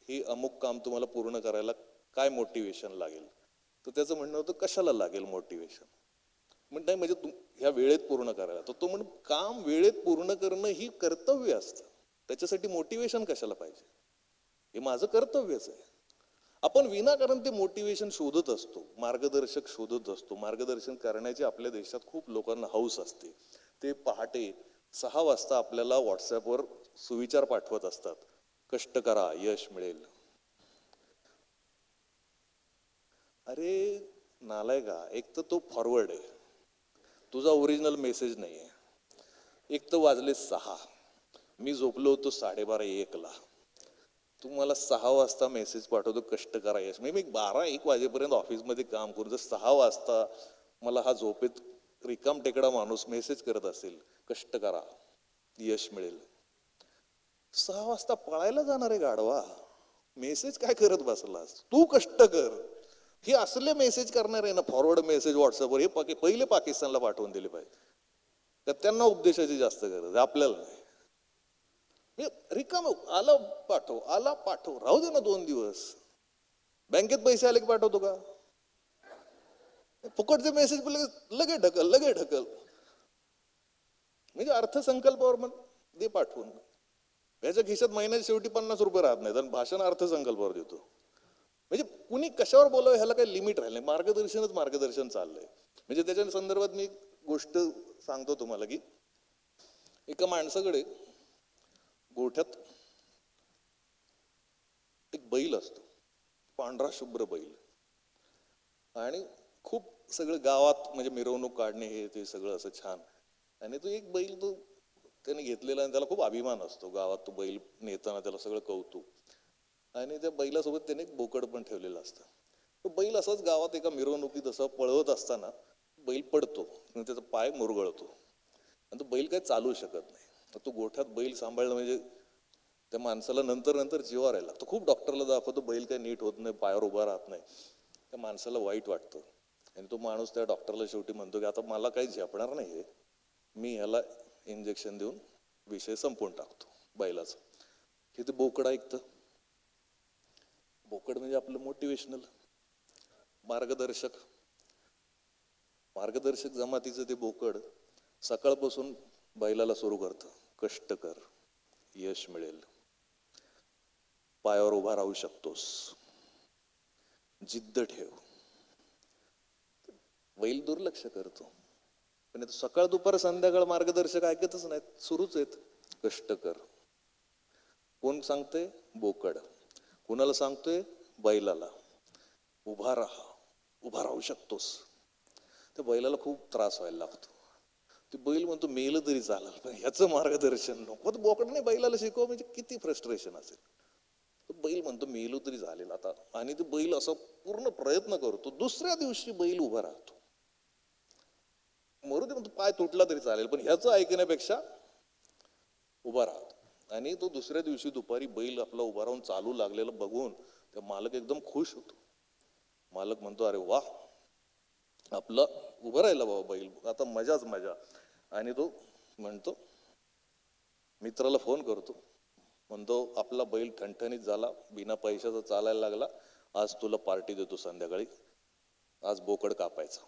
Speaker 1: हे अमुक काम तुम्हाला पूर्ण करायला काय मोटिवेशन लागेल, तर त्याचं म्हणणं होतं कशाला लागेल मोटिवेशन? नाही म्हणजे ह्या वेळेत पूर्ण करायला. तर तो म्हणून काम वेळेत पूर्ण करणं ही कर्तव्य असतं, त्याच्यासाठी मोटिवेशन कशाला पाहिजे? हे माझं कर्तव्यच आहे. आपण विनाकारण ते मोटिवेशन शोधत असतो, मार्गदर्शक शोधत असतो. मार्गदर्शन करण्याची आपल्या देशात खूप लोकांना हौस असते. ते पहाटे 6 वाजता आपल्याला व्हॉट्सअपवर सुविचार पाठवत असतात, कष्ट करा यश मिळेल. अरे नालायका, एक तर तो फॉरवर्ड आहे, तुझा ओरिजिनल मेसेज नाही आहे. एक तर वाजले 6, मी झोपलो होतो 12:30-1ला, तू मला 6 वाजता मेसेज पाठवतो कष्ट करा यश. मी 12-1 वाजेपर्यंत ऑफिसमध्ये काम करू, जर 6 वाजता मला हा झोपेत रिकाम टेकडा माणूस मेसेज करत असेल कष्ट करा यश मिळेल, 6 वाजता पळायला जाणार आहे गाढवा, मेसेज काय करत बसलास? तू कष्ट कर. हे असले मेसेज करणार आहे ना, फॉरवर्ड मेसेज व्हॉट्सअपवर, हे पहिले पाकिस्तानला पाठवून दिले पाहिजे, तर त्यांना उपदेशाची जास्त गरज आहे, आपल्याला नाही. रिकाम आला पाठव, आला पाठव, राहू दे ना 2 दिवस. बँकेत पैसे आले की पाठवतो का? फुकटचे मेसेज लगे ढकल, लगे ढकल. म्हणजे अर्थसंकल्पावर मग दे पाठवून. याच्या खिशात महिन्याच्या शेवटी 50 रुपये राहत नाहीत आणि भाषण अर्थसंकल्पावर देतो. म्हणजे कुणी कशावर बोलावं ह्याला काही लिमिट राहिलं नाही, मार्गदर्शनच मार्गदर्शन चाललंय. म्हणजे त्याच्या संदर्भात मी गोष्ट सांगतो तुम्हाला की एका माणसाकडे गोठ्यात एक बैल असतो, पांढरा शुभ्र बैल, आणि खूप सगळं गावात म्हणजे मिरवणूक काढणे हे ते सगळं असं छान. आणि तो एक बैल तो त्याने घेतलेला आणि त्याला खूप अभिमान असतो गावात, तो बैल नेताना त्याला सगळं कौतुक. आणि त्या बैलासोबत त्याने एक बोकड पण ठेवलेलं असतं. तो बैल असाच गावात एका मिरवणुकीत असं पळवत असताना बैल पडतो आणि त्याचा पाय मुरगळतो आणि तो बैल काय चालू शकत नाही. तर तो गोठ्यात बैल सांभाळणं म्हणजे त्या माणसाला नंतर नंतर जीवावर यायला लागतं. खूप डॉक्टरला दाखवतो, बैल काय नीट होत नाही, पायावर उभा राहत नाही. त्या माणसाला वाईट वाटतं आणि तो माणूस त्या डॉक्टरला शेवटी म्हणतो की आता मला काही झेपणार नाही, मी ह्याला इंजेक्शन देऊन विषय संपवून टाकतो बैलाचा. हे ते बोकड ऐकतं. बोकड म्हणजे आपलं मोटिवेशनल मार्गदर्शक जमातीचं ते बोकड सकाळपासून बैलाला सुरू करतं, कष्ट कर, यश मिळेल, पायावर उभा राहू शकतोस, जिद्द ठेव. बैल दुर्लक्ष करतो, पण सकाळ दुपार संध्याकाळ मार्गदर्शक ऐकतच नाहीत, सुरूच आहेत, कष्ट कर. कोण सांगते? बोकड. कुणाला सांगतोय? बैलाला. उभा राहू शकतोस. त्या बैलाला खूप त्रास व्हायला लागतो. ते बैल म्हणतो मेलं तरी चालेल, पण ह्याचं मार्गदर्शन नको. बोकडाने बैलाला शिकव म्हणजे किती फ्रस्ट्रेशन असेल. बैल म्हणतो मेलो तरी झालेला आता, आणि ते बैल असं पूर्ण प्रयत्न करतो. दुसऱ्या दिवशी बैल उभा राहतो. मरू दे म्हणतो, पाय तुटला तरी चालेल, पण ह्याचं ऐकण्यापेक्षा उभा राहतो. आणि तो दुसऱ्या दिवशी दुपारी बैल आपला उभा राहून चालू लागलेलं बघून त्या मालक एकदम खुश होतो. मालक म्हणतो अरे वा, आपलं उभं राहिला बाबा बैल, आता मजाच मजा. आणि तो म्हणतो, मित्राला फोन करतो, म्हणतो आपला बैल ठणठणीत झाला, बिना पैशाचा चालायला लागला, आज तुला पार्टी देतो संध्याकाळी, आज बोकड कापायचा.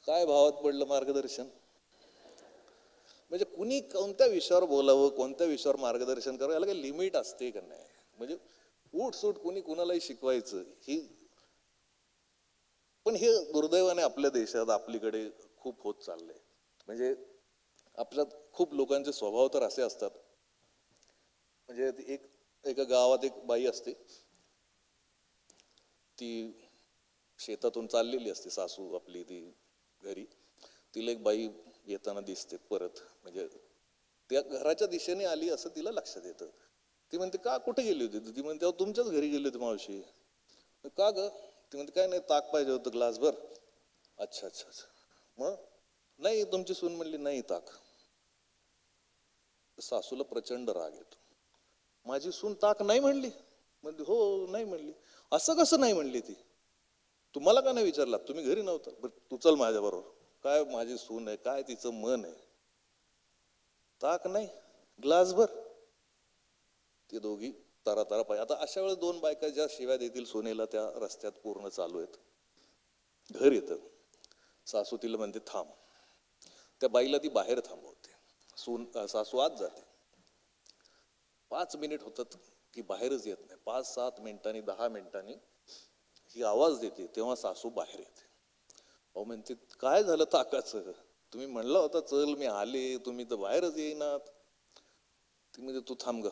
Speaker 1: काय भावात पडलं मार्गदर्शन. म्हणजे कुणी कोणत्या विषयावर बोलावं, कोणत्या विषयावर मार्गदर्शन करावं, याला काही लिमिट असते का नाही. म्हणजे उठसूट कुणी कुणालाही शिकवायचं ही, पण हे दुर्दैवाने आपल्या देशात आपलीकडे खूप होत चाललंय. म्हणजे आपल्यात खूप लोकांचे स्वभाव तर असे असतात. म्हणजे एका गावात एक बाई असते, ती शेतातून चाललेली असते, सासू आपली ती घरी. तिला एक बाई येताना दिसते परत, म्हणजे त्या घराच्या दिशेने आली असं तिला लक्षात येतं. ती म्हणते का, कुठे गेली होती? ती म्हणते तुमच्याच घरी गेली होती मावशी. का ग? ती म्हणते काय नाही, ताक पाहिजे होतं ग्लासभर. अच्छा अच्छा अच्छा, मग नाही, तुमची सून म्हणली नाही ताक. सासूला प्रचंड राग येतो. माझी सून ताक नाही म्हणली? म्हणजे हो नाही म्हणली. असं कसं नाही म्हणली ती? तुम्हाला का नाही विचारला? तुम्ही घरी नव्हता. बरं तू चल माझ्या बरोबर. काय माझी सून आहे, काय तिचं मन आहे, ताक नाही ग्लासभर. ते दोघी तारा पाहिजे. आता अशा वेळेस दोन बायका ज्या शिव्या देतील सोनेला त्या रस्त्यात पूर्ण चालू आहेत. घर येतं, सासू तिला म्हणते थांब. त्या बाईला ती बाहेर थांबवते. सासू आत जाते. 5 मिनिट होतात की बाहेरच येत नाही. 5-7 मिनिटांनी 10 मिनिटांनी ही आवाज देते, तेव्हा सासू बाहेर येते. अहो म्हणते काय झालं ताकाचं? तुम्ही म्हणला होता चल, मी आले, तुम्ही तर बाहेरच येईनात. ती म्हणजे तू थांब ग,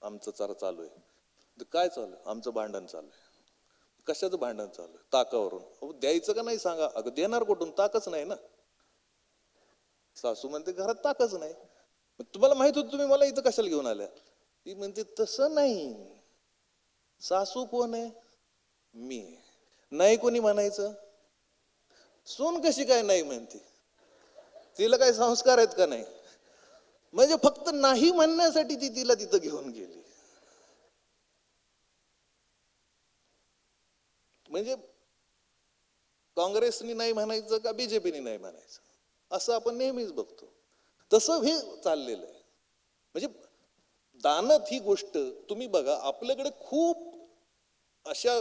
Speaker 1: आमचं चार चालू आहे. काय चालू आहे? आमचं भांडण चालू आहे. कशाचं भांडण चालू आहे? ताकावरून. अहो द्यायचं का नाही सांगा. अगं देणार कुठून, ताकच नाही ना. सासू म्हणते घरात ताकच नाही. तुम्हाला माहित होतं, तुम्ही मला इथं कशाला घेऊन आल्या? ती म्हणते तसं नाही, सासू कोण आहे? मी. नाही कोणी म्हणायचं? सून कशी काय नाही म्हणते? तिला काय संस्कार आहेत का नाही? म्हणजे फक्त नाही म्हणण्यासाठी ती तिला तिथं घेऊन गेली. म्हणजे काँग्रेसनी नाही म्हणायचं का बीजेपीनी नाही म्हणायचं, असं आपण नेहमीच बघतो. तसं हे चाललेलं आहे. म्हणजे दानत ही गोष्ट तुम्ही बघा, आपल्याकडे खूप अशा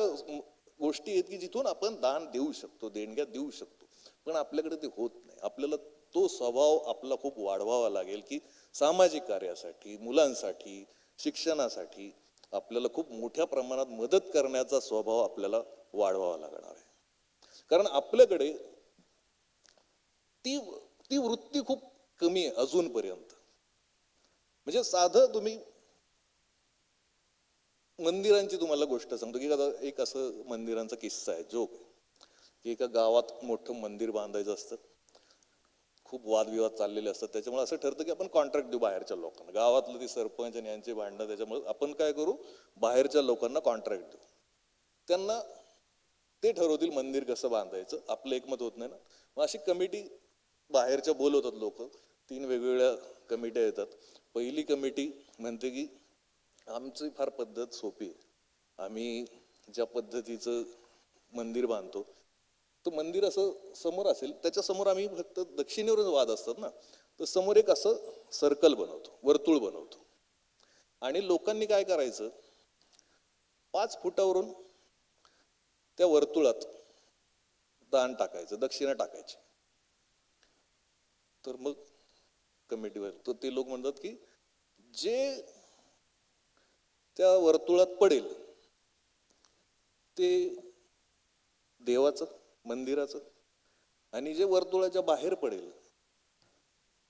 Speaker 1: गोष्टी आहेत की जिथून आपण दान देऊ शकतो, देणग्या देऊ शकतो, पण आपल्याकडे ते होत नाही. आपल्याला तो स्वभाव आपला खूप वाढवावा लागेल की सामाजिक कार्यासाठी, मुलांसाठी, शिक्षणासाठी आपल्याला खूप मोठ्या प्रमाणात मदत करण्याचा स्वभाव आपल्याला वाढवावा लागणार आहे. कारण आपल्याकडे ती ती वृत्ती खूप कमी आहे अजूनपर्यंत. म्हणजे साधं तुम्ही मंदिरांची तुम्हाला गोष्ट सांगतो की एक असं मंदिरांचा किस्सा आहे, जोक, की एका गावात मोठं मंदिर बांधायचं असतं. खूप वादविवाद चाललेले असतात. त्याच्यामुळे असं ठरतं की आपण कॉन्ट्रॅक्ट देऊ बाहेरच्या लोकांना. गावातलं ती सरपंच आणि यांची भांडणं, त्याच्यामुळे आपण काय करू, बाहेरच्या लोकांना कॉन्ट्रॅक्ट देऊ. त्यांना ते ठरवतील मंदिर कसं बांधायचं. आपलं एकमत होत नाही ना. मग अशी कमिटी बाहेरच्या बोलवतात लोक. 3 वेगवेगळ्या कमिट्या येतात. पहिली कमिटी म्हणते की आमची फार पद्धत सोपी आहे. आम्ही ज्या पद्धतीचं मंदिर बांधतो, तो मंदिर असं समोर असेल, त्याच्या समोर आम्ही फक्त दक्षिणेवरून वाद असतात ना, तर समोर एक असं सर्कल बनवतो, वर्तुळ बनवतो. आणि लोकांनी काय करायचं, 5 फुटावरून त्या वर्तुळात दान टाकायचं, दक्षिणा टाकायची. तर मग कमिटीवर तर ते लोक म्हणतात की जे त्या वर्तुळात पडेल ते देवाचं, मंदिराचं, आणि जे वर्तुळाच्या बाहेर पडेल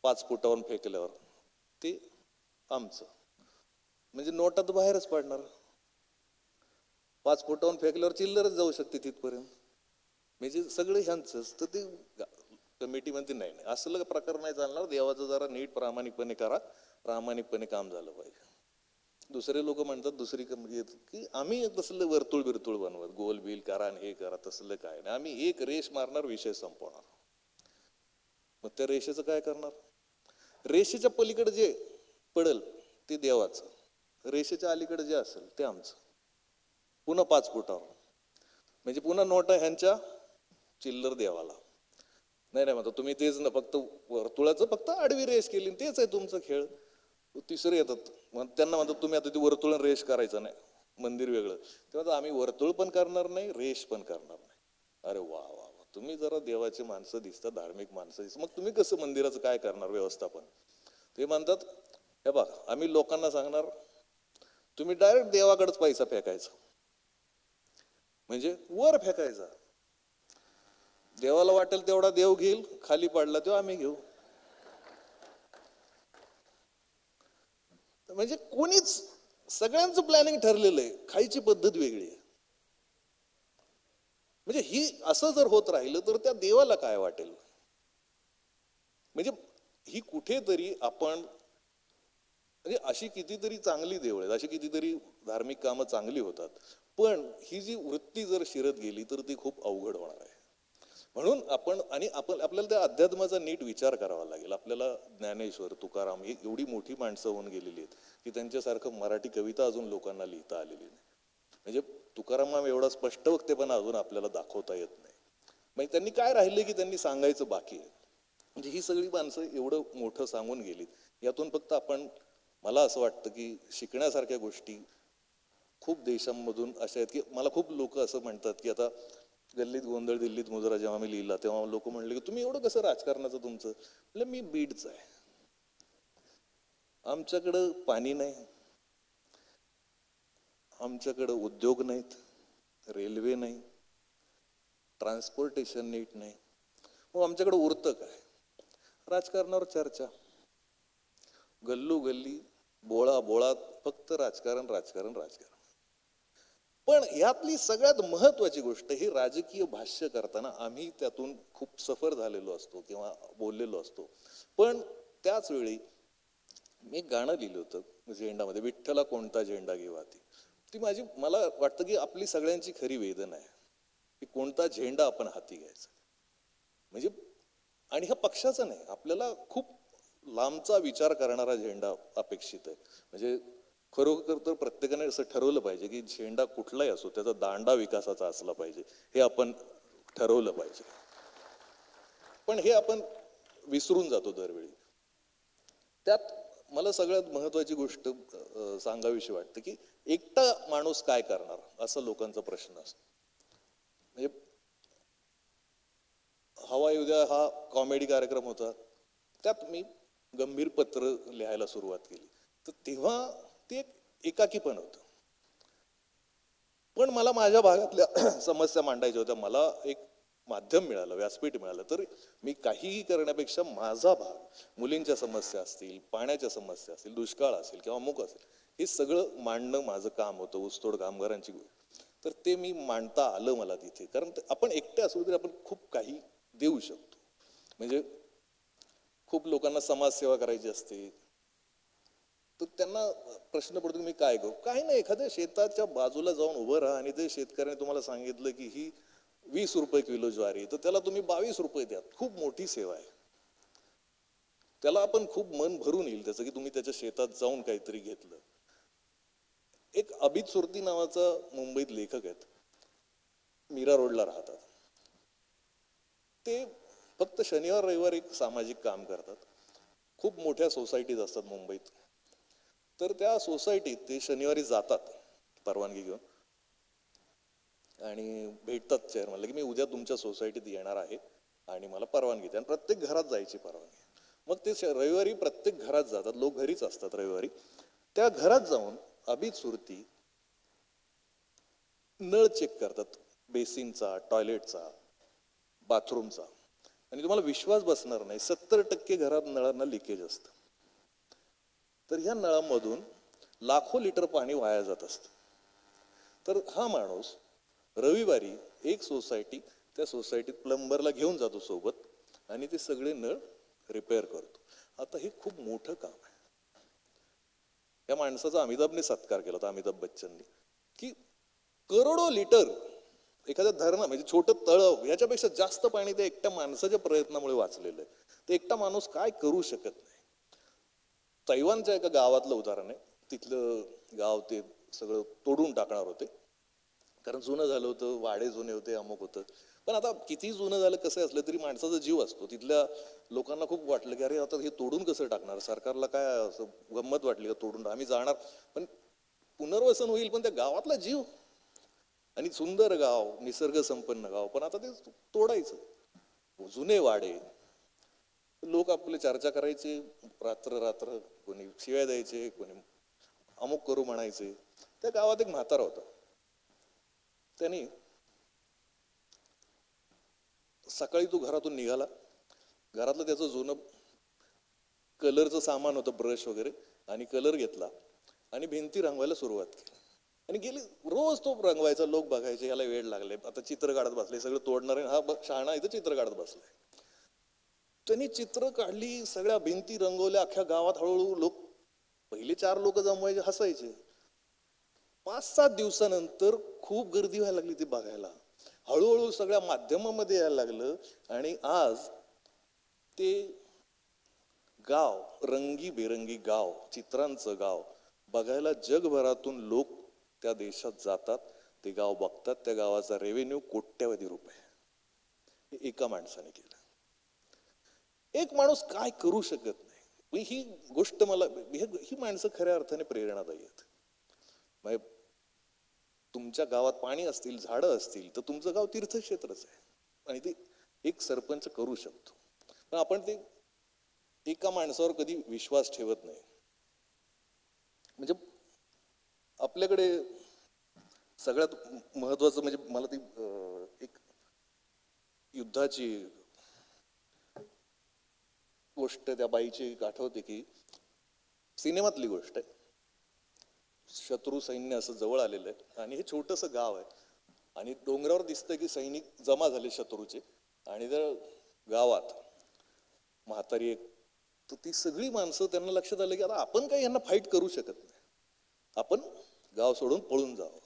Speaker 1: 5 फुटावरून फेकल्यावर ते आमचं. म्हणजे नोटा तर बाहेरच पडणार. 5 फुटावरून फेकल्यावर चिल्लरच जाऊ शकते तिथपर्यंत. म्हणजे सगळे ह्यांचंच. तर ते कमिटी म्हणते नाही नाही, असलं प्रकार नाही चालणार, देवाचं जरा नीट प्रामाणिकपणे करा, प्रामाणिकपणे काम झालं पाहिजे. दुसरे लोक म्हणतात, दुसरी कमिटी येतात की आम्ही तसलं वर्तुळ बिरतुळ बनवत, गोल बिल करा आणि हे करा, तसलं काय नाही, आम्ही एक रेष मारणार, विषय संपवणार. मग त्या रेषेचं काय करणार? रेषेच्या पलीकडे जे पडल ते देवाचं, रेषेच्या अलीकडे जे असेल ते आमचं. पुन्हा 5 फुटावर. म्हणजे पुन्हा नोटा ह्यांच्या, चिल्लर देवाला. नाही नाही म्हणतो तुम्ही तेच ना, फक्त वर्तुळाचं फक्त आडवी रेष केली, तेच आहे तुमचं खेळ. तिसरे येतात, त्यांना म्हणतात तुम्ही आता ती वर्तुळ रेष करायचं नाही, मंदिर वेगळं. तेव्हा आम्ही वर्तुळ पण करणार नाही, रेष पण करणार नाही. अरे वा वा वा, तुम्ही जरा देवाची माणसं दिसतात, धार्मिक माणसं दिसतात, मग तुम्ही कसं मंदिराचं काय करणार व्यवस्थापन? ते म्हणतात हे बघ, आम्ही लोकांना सांगणार तुम्ही डायरेक्ट देवाकडेच पैसा फेकायचा. म्हणजे वर फेकायचा. देवाला वाटेल तेवढा देव घेईल, खाली पडला तेव्हा आम्ही घेऊ. म्हणजे कोणीच, सगळ्यांचं प्लॅनिंग ठरलेलं आहे, खायची पद्धत वेगळी आहे. म्हणजे ही असं जर होत राहिलं तर त्या देवाला काय वाटेल? म्हणजे ही कुठेतरी आपण, म्हणजे अशी कितीतरी चांगली देवळ आहेत, अशी कितीतरी धार्मिक कामं चांगली होतात, पण ही जी वृत्ती जर शिरत गेली तर ती खूप अवघड होणार आहे. म्हणून आपण आपल्याला त्या अध्यात्माचा नीट विचार करावा लागेल. आपल्याला ज्ञानेश्वर, तुकाराम ही एवढी मोठी माणसं होऊन गेलेली आहेत की त्यांच्यासारखं मराठी कविता अजून लोकांना लिहिता आलेली नाही. म्हणजे तुकाराम एवढा स्पष्ट वक्तेपणा अजून आपल्याला दाखवता येत नाही. म्हणजे त्यांनी काय राहिले की त्यांनी सांगायचं बाकी आहे. म्हणजे ही सगळी माणसं एवढं मोठं सांगून गेलीत. यातून फक्त आपण, मला असं वाटतं की शिकण्यासारख्या गोष्टी खूप देशांमधून अशा आहेत की मला खूप लोक असं म्हणतात की आता गल्लीत गोंधळ दिल्लीत मुजरा जेव्हा मी लिहिला तेव्हा लोक म्हणले की तुम्ही एवढं कसं राजकारणाचं तुमचं? म्हणजे मी बीडचं आहे, आमच्याकडं पाणी नाही, आमच्याकडं उद्योग नाहीत, रेल्वे नाही, ट्रान्सपोर्टेशन नीट नाही, मग आमच्याकडे उरतं काय? राजकारणावर चर्चा, गल्लोगल्ली बोळा बोळात फक्त राजकारण राजकारण राजकारण. पण यातली सगळ्यात महत्वाची गोष्ट, ही राजकीय भाष्य करताना आम्ही त्यातून खूप सफर झालेलो असतो किंवा बोललेलो असतो. पण त्याच वेळी मी गाणं लिहिलं होतं झेंडामध्ये, विठ्ठला कोणता झेंडा घेवा ती. ती माझी, मला वाटतं की आपली सगळ्यांची खरी वेदना आहे की कोणता झेंडा आपण हाती घ्यायचा. म्हणजे आणि हा पक्षाचा नाही, आपल्याला खूप लांबचा विचार करणारा झेंडा अपेक्षित आहे. म्हणजे खरोखर तर प्रत्येकाने असं ठरवलं पाहिजे की झेंडा कुठलाही असो त्याचा दांडा विकासाचा असला पाहिजे, हे आपण ठरवलं पाहिजे. पण हे आपण विसरून जातो दरवेळी. त्यात मला सगळ्यात महत्वाची गोष्ट सांगावीशी वाटते की एकटा माणूस काय करणार, असा लोकांचा प्रश्न असतो. म्हणजे हवा उद्या हा कॉमेडी कार्यक्रम होता, त्यात मी गंभीर पत्र लिहायला सुरुवात केली, तर तेव्हा ते एकाकी पण होतं. पण मला माझ्या भागातल्या समस्या मांडायच्या होत्या, मला एक माध्यम मिळालं, व्यासपीठ मिळालं, तर मी काहीही करण्यापेक्षा माझा भाग, मुलींच्या समस्या असतील, पाण्याच्या समस्या असतील, दुष्काळ असेल किंवा अमुक असेल, हे सगळं मांडणं माझं काम होतं. ऊसतोड कामगारांची, तर ते मी मांडता आलं मला तिथे. कारण आपण एकटे असलो तरी आपण खूप काही देऊ शकतो. म्हणजे खूप लोकांना समाजसेवा करायची असते, तर त्यांना प्रश्न पडतो की मी काय करू. काय नाही, एखाद्या शेताच्या बाजूला जाऊन उभं राहा आणि ते शेतकऱ्याने तुम्हाला सांगितलं की ही 20 रुपये किलो ज्वारी, तर त्याला तुम्ही 22 रुपये द्या. खूप मोठी सेवा आहे. त्याला आपण खूप मन भरून येईल त्याचं, की तुम्ही त्याच्या शेतात जाऊन काहीतरी घेतलं. एक अभित सुरती नावाचा मुंबईत लेखक आहेत, मीरा रोडला राहतात. ते फक्त शनिवार रविवार एक सामाजिक काम करतात. खूप मोठ्या सोसायटीज असतात मुंबईत, तर त्या सोसायटीत ते शनिवारी जातात परवानगी घेऊन आणि भेटतात चेअरमनला की मी उद्या तुमच्या सोसायटीत येणार आहे आणि मला परवानगी द्या. आणि प्रत्येक घरात जायची परवानगी. मग ते रविवारी प्रत्येक घरात जातात. लोक घरीच असतात रविवारी. त्या घरात जाऊन अभित सुरती नळ चेक करतात, बेसिनचा, टॉयलेटचा, बाथरूमचा. आणि तुम्हाला विश्वास बसणार नाही, 70% घरात नळांना लिकेज असतं. तर ह्या नळांमधून लाखो लिटर पाणी वाया जात असतं. तर हा माणूस रविवारी एक सोसायटी, त्या सोसायटीत प्लंबरला घेऊन जातो सोबत आणि ते सगळे नळ रिपेअर करतो. आता हे खूप मोठं काम आहे. या माणसाचा अमिताभने सत्कार केला होता, अमिताभ बच्चननी, की करोडो लिटर एखाद्या धरणा म्हणजे छोटं तळं याच्यापेक्षा जास्त पाणी त्या एकट्या माणसाच्या प्रयत्नामुळे वाचलेलं आहे. ते एकटा माणूस काय करू शकत नाही. तैवानच्या एका गावातलं उदाहरण आहे. तिथलं गाव ते सगळं तोडून टाकणार होते, कारण जुनं झालं होतं, वाडे जुने होते, अमुक होतं. पण आता किती जुनं झालं कसं असलं तरी माणसाचा जीव असतो. तिथल्या लोकांना खूप वाटलं की अरे आता हे तोडून कसं टाकणार, सरकारला काय असं गंमत वाटली का तोडून, आम्ही जाणार. पण पुनर्वसन होईल, पण त्या गावातला जीव. आणि सुंदर गाव, निसर्ग संपन्न गाव, पण आता ते तोडायचं. जुने वाडे, लोक आपले चर्चा करायचे रात्र रात्र, कोणी शिव्या द्यायचे, कोणी अमुक करू म्हणायचे. त्या गावात एक म्हातारा होता. त्यांनी सकाळी तो घरातून निघाला, घरातलं त्याचं जुनं कलरचं सामान होतं, ब्रश वगैरे, आणि कलर घेतला आणि भिंती रंगवायला सुरुवात केली. आणि गेली रोज तो रंगवायचा. लोक बघायचे, याला वेळ लागले, आता चित्र काढत बसले, सगळं तोडणार आहे, हा शहाणा इथं चित्र काढत बसलाय. त्यांनी चित्र काढली, सगळ्या भिंती रंगवल्या. अख्ख्या गावात हळूहळू लोक, पहिले 4 लोक जमवायचे, हसायचे. 5-7 दिवसानंतर खूप गर्दी व्हायला लागली ती बघायला. हळूहळू सगळ्या माध्यमामध्ये यायला लागलं आणि आज ते गाव, रंगीबेरंगी गाव, चित्रांचं गाव बघायला जगभरातून लोक त्या देशात जातात. ते गाव बघतात. त्या गावाचा रेव्हेन्यू कोट्यवधी रुपये. हे एका माणसाने केलं. एक माणूस काय करू शकत नाही, ही गोष्ट मला, ही माणसं खऱ्या अर्थाने प्रेरणादायी आहेत. म्हणजे तुमच्या गावात पाणी असतील, झाडं असतील, तर तुमचं गाव तीर्थक्षेत्रच आहे आणि ते एक सरपंच करू शकतो. पण आपण ते एका माणसावर कधी विश्वास ठेवत नाही. म्हणजे आपल्याकडे सगळ्यात महत्वाचं म्हणजे मला ती एक युद्धाची गोष्ट त्या बाईची आठवते, की सिनेमातली गोष्ट आहे. शत्रू सैन्य असं जवळ आलेलं आहे आणि हे छोटंसं गाव आहे आणि डोंगरावर दिसतंय की सैनिक जमा झाले शत्रूचे. आणि त्या गावात म्हातारी एक, तर ती सगळी माणसं, त्यांना लक्षात आलं की आता आपण काही यांना फाईट करू शकत नाही, आपण गाव सोडून पळून जावं.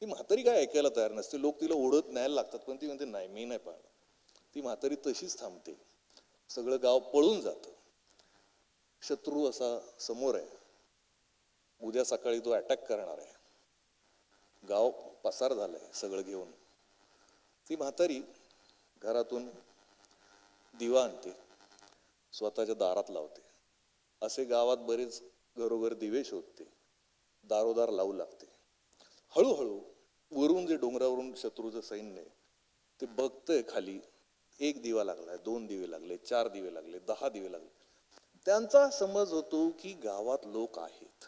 Speaker 1: ती म्हातारी काय ऐकायला तयार नसते. लोक तिला ओढत न्यायला लागतात, पण ती म्हणते नाही, मी नाही पाळणार. ती म्हातारी तशीच थांबते. सगळं गाव पळून जातं. शत्रू असा समोर आहे, उद्या सकाळी तो अटॅक करणार आहे. गाव पसार झालंय सगळं घेऊन. ती म्हातारी घरातून दिवा आणते, स्वतःच्या दारात लावते. असे गावात बरेच घरोघर दिवे शोधते, दारोदार लावू लागते. हळूहळू वरून जे डोंगरावरून शत्रूचं सैन्य आहे ते बघतंय खाली. 1 दिवा लागलाय, 2 दिवे लागले, 4 दिवे लागले, 10 दिवे लागले. त्यांचा समज होतो की गावात लोक आहेत,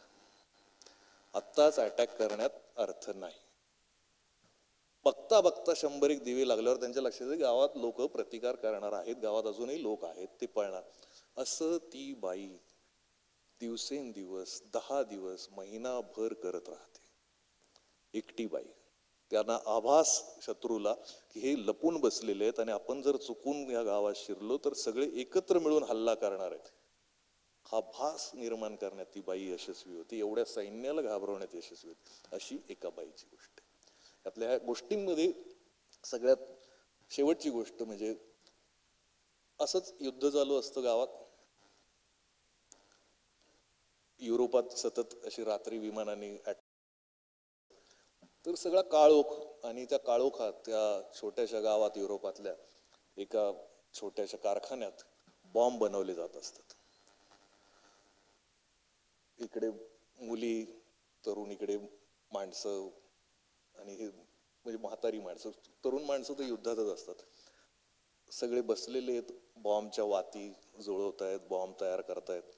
Speaker 1: आत्ताच अटॅक करण्यात अर्थ नाही. बघता बघता 100-1 दिवे लागल्यावर त्यांच्या लक्षात येतं गावात लोक प्रतिकार करणार आहेत, गावात अजूनही लोक आहेत, ते पळणार. असं ती बाई दिवसेंदिवस 10 दिवस महिनाभर करत राहते, एकटी बाई. त्यांना आभास शत्रूला की हे लपून बसलेले आहेत आणि आपण जर चुकून या गावात शिरलो तर सगळे एकत्र मिळून हल्ला करणार आहेत, हा भास निर्माण करण्यात ती बाई यशस्वी होती. एवढ्या सैन्याला घाबरवण्यात यशस्वी होती. अशी एका बाईची गोष्ट आहे. आपल्या ह्या गोष्टींमध्ये सगळ्यात शेवटची गोष्ट म्हणजे असंच युद्ध चालू असतं गावात. युरोपात सतत अशी रात्री विमानाने तर सगळा काळोख, आणि त्या काळोखात त्या छोट्याशा गावात युरोपातल्या एका छोट्याशा कारखान्यात बॉम्ब बनवले जात असतात. इकडे मुली, तरुण, इकडे माणसं, आणि हे म्हणजे म्हातारी माणसं, तरुण माणसं तर युद्धातच असतात. सगळे बसलेले आहेत, बॉम्बच्या वाती जुळवत आहेत, बॉम्ब तयार करतायत.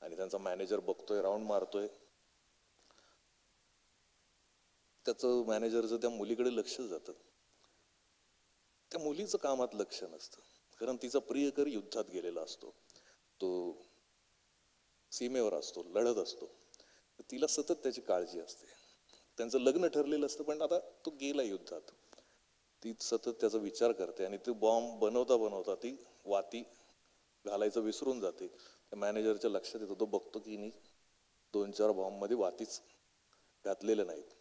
Speaker 1: आणि त्यांचा मॅनेजर बघतोय, राऊंड मारतोय. त्याचं मॅनेजरचं त्या मुलीकडे लक्ष जातं. त्या मुलीचं कामात लक्ष नसतं, कारण तिचा प्रियकर युद्धात गेलेला असतो, तो सीमेवर असतो, लढत असतो. तिला सतत त्याची काळजी असते. त्यांचं लग्न ठरलेलं असतं, पण आता तो गेला युद्धात. ती सतत त्याचा विचार करते आणि ते बॉम्ब बनवता बनवता ती वाती घालायचं विसरून जाते. त्या मॅनेजरच्या लक्षात येतो. तो बघतो की 2-4 बॉम्ब मध्ये वातीच घातलेल्या नाहीत.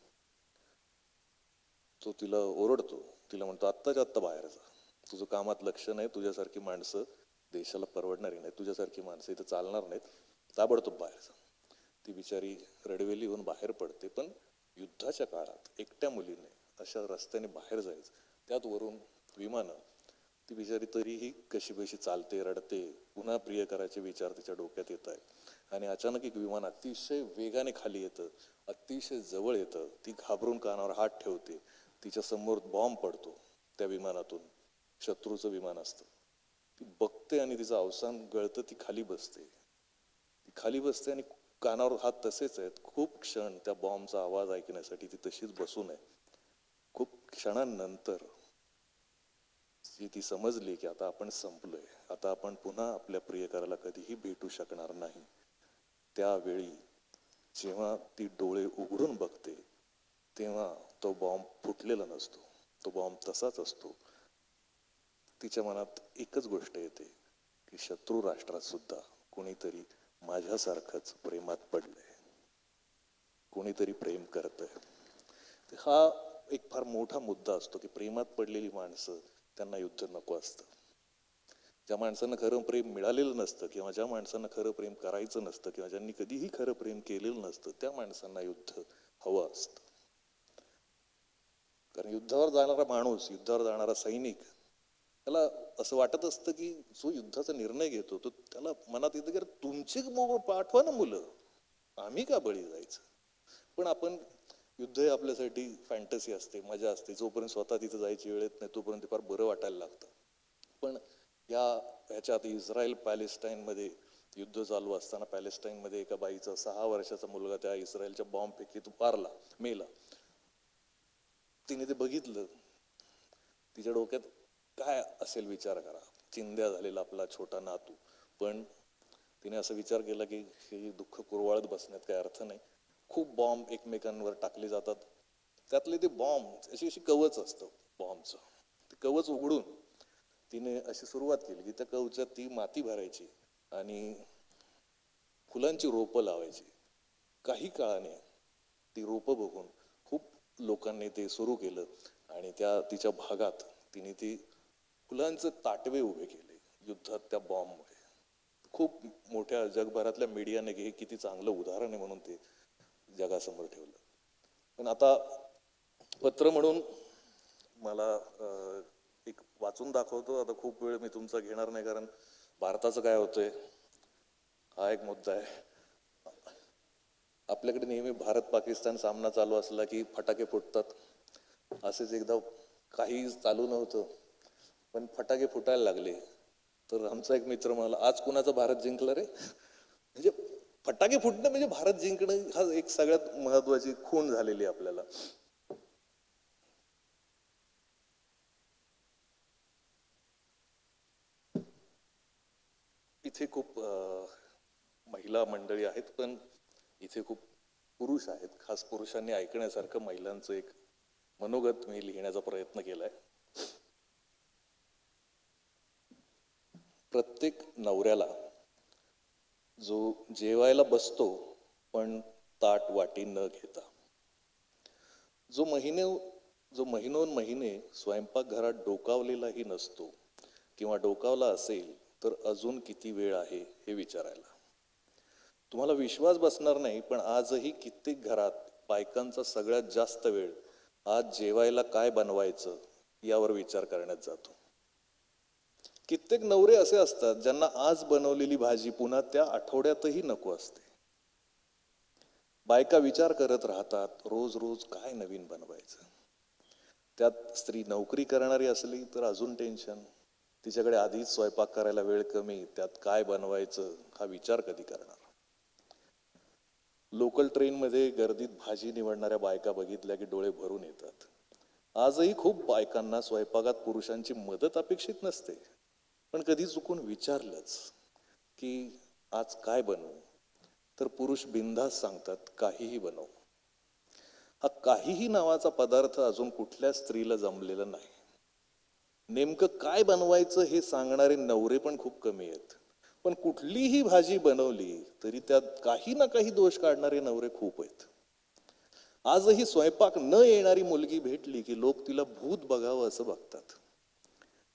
Speaker 1: तो तिला ओरडतो, तिला म्हणतो आत्ताच्या आत्ता बाहेर जा, तुझं कामात लक्ष नाही, तुझ्यासारखी माणसं देशाला परवडणारी नाही, तुझ्यासारखी माणसं इथं चालणार नाहीत, ताबडतोब बाहेर जा. ती बिचारी रडवेली होऊन बाहेर पडते. पण युद्धाच्या काळात एकट्या मुलीने अशा रस्त्याने बाहेर जायचं, त्यात वरून विमानं, ती बिचारी तरीही कशी बशी चालते, रडते. पुन्हा प्रियकराचे विचार तिच्या डोक्यात येत आहेत. आणि अचानक एक विमान अतिशय वेगाने खाली येतं, अतिशय जवळ येतं. ती घाबरून कानावर हात ठेवते. तिच्या समोर बॉम्ब पडतो त्या विमानातून, शत्रूचं विमान असतं. ती बघते आणि तिचं अवसान गळतं. ती खाली बसते आणि कानावर हात तसेच आहेत. खूप क्षण त्या बॉम्बचा आवाज ऐकण्यासाठी ती तशीच बसून आहे. खूप क्षणांनंतर ती समजली की आता आपण संपलोय, आता आपण पुन्हा आपल्या प्रियकराला कधीही भेटू शकणार नाही. त्यावेळी जेव्हा ती डोळे उघडून बघते, तेव्हा तो बॉम्ब फुटलेला नसतो, तो बॉम्ब तसाच असतो. तिच्या मनात एकच गोष्ट येते की शत्रू राष्ट्रात सुद्धा कोणीतरी माझ्यासारखंच प्रेमात पडलंय, कोणीतरी प्रेम करतंय. हा एक फार मोठा मुद्दा असतो की प्रेमात पडलेली माणसं, त्यांना युद्ध नको असतं. ज्या माणसांना खरं प्रेम मिळालेलं नसतं, किंवा ज्या माणसांना खरं प्रेम करायचं नसतं, किंवा ज्यांनी कधीही खरं प्रेम केलेलं नसतं, त्या माणसांना युद्ध हवं असतं. कारण युद्धावर जाणारा माणूस, युद्धावर जाणारा सैनिक, त्याला असं वाटत असतं की जो युद्धाचा निर्णय घेतो तो, त्याला मनात येतं की तुमची पाठवा ना मुलं, आम्ही का बळी जायचं. पण आपण युद्ध हे आपल्यासाठी फॅन्टसी असते, मजा असते. जोपर्यंत स्वतः तिथं जायची वेळ येत नाही तोपर्यंत फार बरं वाटायला लागतं. पण ह्याच्यात इस्रायल पॅलेस्टाईन मध्ये युद्ध चालू असताना पॅलेस्टाईन मध्ये एका बाईचा 6 वर्षाचा मुलगा त्या इस्रायलच्या बॉम्ब फेकीत मेला. तिने ते बघितलं. तिच्या डोक्यात काय असेल विचार करा. चिंध्या झालेला आपला छोटा नातू. पण तिने असा विचार केला की हे दुःख कुरवाळत बसण्यात काही अर्थ नाही. खूप बॉम्ब एकमेकांवर टाकले जातात. त्यातले ते बॉम्ब अशी कवच असतं बॉम्बचं. ते कवच उघडून तिने अशी सुरुवात केली की त्या कवचात ती माती भरायची आणि फुलांची रोपं लावायची. काही काळाने ती रोपं बघून खूप लोकांनी ते सुरू केलं आणि तिच्या भागात तिने ती फुलांचे ताटवे उभे केले युद्धात त्या बॉम्बमुळे. खूप मोठ्या जगभरातल्या मीडियाने हे किती चांगलं उदाहरण आहे म्हणून ते जगासमोर ठेवलं. पण आता पत्र म्हणून मला एक वाचून दाखवतो. आता खूप वेळ मी तुमचा घेणार नाही, कारण भारताचं काय होतंय हा एक मुद्दा आहे. आपल्याकडे नेहमी भारत पाकिस्तान सामना चालू असला की फटाके फुटतात. असेच एकदा काही चालू नव्हतं पण फटाके फुटायला लागले, तर आमचा एक मित्र म्हणाला आज कुणाचा भारत जिंकला रे. म्हणजे फटाके फुटणं म्हणजे भारत जिंकणं हा एक सगळ्यात महत्वाची खूण झालेली आपल्याला. इथे खूप महिला मंडळी आहेत, पण इथे खूप पुरुष आहेत. खास पुरुषांनी ऐकण्यासारखं महिलांचं एक मनोगत मी लिहिण्याचा प्रयत्न केलाय. प्रत्येक नवऱ्याला जो जेवायला बसतो पण ताट वाटी न घेता, जो महिनोन महिने स्वयंपाकघरात डोकावलेलाही नसतो किंवा डोकावला असेल तर अजून किती वेळ आहे हे विचारायला. तुम्हाला विश्वास बसणार नाही, पण आजही कित्येक घरात बायकांचा सगळ्यात जास्त वेळ आज जेवायला काय बनवायचं यावर विचार करण्यात जातो. कित्येक नवरे असे असतात ज्यांना आज बनवलेली भाजी पुन्हा त्या आठवड्यातही नको असते. बायका विचार करत राहतात रोज रोज काय नवीन बनवायचं. त्यात स्त्री नोकरी करणारी असली तर अजून टेन्शन. तिच्याकडे आधीच स्वयंपाक करायला वेळ कमी, त्यात काय बनवायचं हा विचार कधी करणार. लोकल ट्रेनमध्ये गर्दीत भाजी निवडणाऱ्या बायका बघितल्या की डोळे भरून येतात. आजही खूप बायकांना स्वयंपाकात पुरुषांची मदत अपेक्षित नसते, पण कधी चुकून विचारलंच की आज काय बनवू, तर पुरुष बिनधास्त सांगतात काहीही बनव. हा काहीही नावाचा पदार्थ अजून कुठल्या स्त्रीला जमलेला नाही. नेमकं काय बनवायचं हे सांगणारे नवरे पण खूप कमी आहेत, पण कुठलीही भाजी बनवली तरी त्यात काही ना काही दोष काढणारे नवरे खूप आहेत. आजही स्वयंपाक न येणारी मुलगी भेटली की लोक तिला भूत बघावं असं बघतात.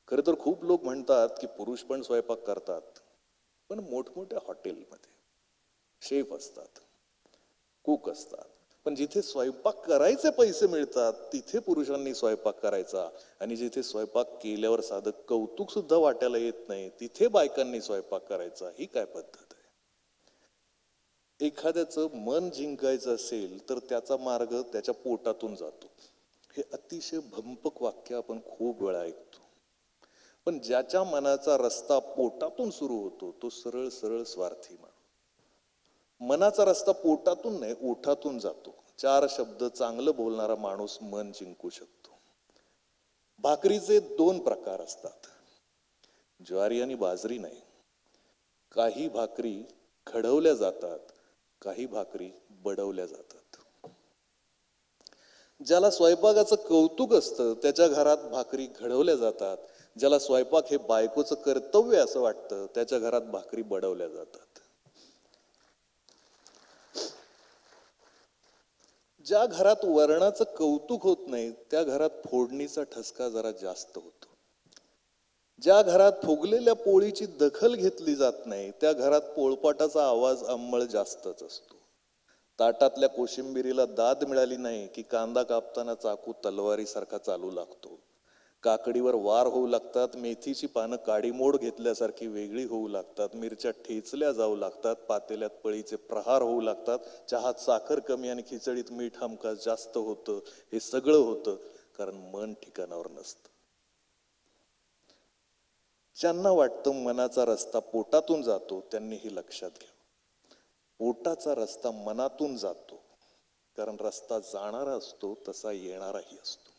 Speaker 1: खरं तर खूप लोक म्हणतात की पुरुष पण स्वयंपाक करतात, पण मोठमोठ्या हॉटेलमध्ये शेफ असतात, कुक असतात. पण जिथे स्वयंपाक करायचे पैसे मिळतात तिथे पुरुषांनी स्वयंपाक करायचा, आणि जिथे स्वयंपाक केल्यावर साधं कौतुक सुद्धा वाटायला येत नाही तिथे बायकांनी स्वयंपाक करायचा. ही काय पद्धत आहे? एखाद्याचं मन जिंकायचं असेल तर त्याचा मार्ग त्याच्या पोटातून जातो. हे अतिशय भंपक वाक्य आपण खूप वेळा ऐकतो. पण ज्याच्या मनाचा रस्ता पोटातून सुरू होतो तो सरळ सरळ स्वार्थी माणूस. मनाचा रस्ता पोटातून नाही ओठातून जातो. 4 शब्द चांगलं बोलणारा माणूस मन जिंकू शकतो. भाकरीचे 2 प्रकार असतात, ज्वारी आणि बाजरी नाही. काही भाकरी घडवल्या जातात, काही भाकरी बडवल्या जातात. ज्याला स्वयंपाकाचं कौतुक असतं त्याच्या घरात भाकरी घडवल्या जातात. ज्याला स्वयंपाक हे बायकोचं कर्तव्य असं वाटतं त्याच्या घरात भाकरी बडवल्या जातात. ज्या घरात वरणाचं कौतुक होत नाही त्या घरात फोडणीचा ठसका जरा जास्त होतो. ज्या घरात फुगलेल्या पोळीची दखल घेतली जात नाही त्या घरात पोळपाटाचा आवाज अंमळ जास्तच असतो. ताटातल्या कोशिंबिरीला दाद मिळाली नाही की कांदा कापताना चाकू तलवारीसारखा चालू लागतो. काकडीवर वार होऊ लागतात, मेथीची पानं काडीमोड घेतल्यासारखी वेगळी होऊ लागतात, मिरच्या ठेचल्या जाऊ लागतात, पातेल्यात पळीचे प्रहार होऊ लागतात, चहात साखर कमी आणि खिचडीत मीठ हमखास जास्त होतं. हे सगळं होतं कारण मन ठिकाणावर नसतं. ज्यांना वाटतं मनाचा रस्ता पोटातून जातो त्यांनी हे लक्षात घ्या. पोटाचा रस्ता मनातून जातो, कारण रस्ता जाणारा असतो तसा येणाराही असतो.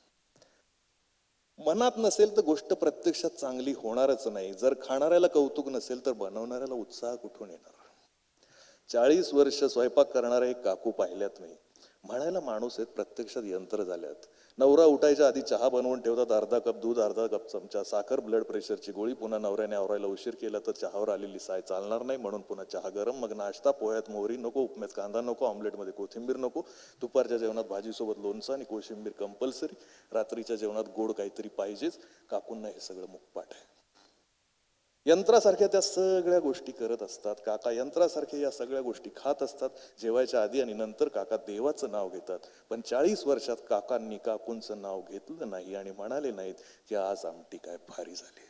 Speaker 1: मनात नसेल तर गोष्ट प्रत्यक्षात चांगली होणारच नाही. जर खाणाऱ्याला कौतुक नसेल तर बनवणाऱ्याला उत्साह कुठून येणार? 40 वर्ष स्वयंपाक करणारे एक काकू पाहिल्यात मी. म्हणायला माणूस आहेत, प्रत्यक्षात यंत्र झाल्यात. नवरा उठायच्या आधी चहा बनवून ठेवतात, अर्धा कप दूध, अर्धा कप चमचा साखर, ब्लड प्रेशरची गोळी. पुन्हा नवऱ्याने आवरायला उशीर केला तर चहावर आलेली साय चालणार नाही म्हणून पुन्हा चहा गरम. मग नाश्ता, पोह्यात मोहरी नको, उपम्यात कांदा नको, ऑमलेटमध्ये कोथिंबीर नको. दुपारच्या जेवणात भाजीसोबत लोणचं आणि कोशिंबीर कंपल्सरी. रात्रीच्या जेवणात गोड काहीतरी पाहिजेच. काकूंना हे सगळं मुकपाठ आहे. यंत्रासारख्या त्या सगळ्या गोष्टी करत असतात. काका यंत्रासारखे या सगळ्या गोष्टी खात असतात. जेवायच्या आधी आणि नंतर काका देवाचं नाव घेतात. पण 40 वर्षात काकांनी काकूंचं नाव घेतलं नाही आणि म्हणाले नाहीत की आज आमटी काय भारी झाली.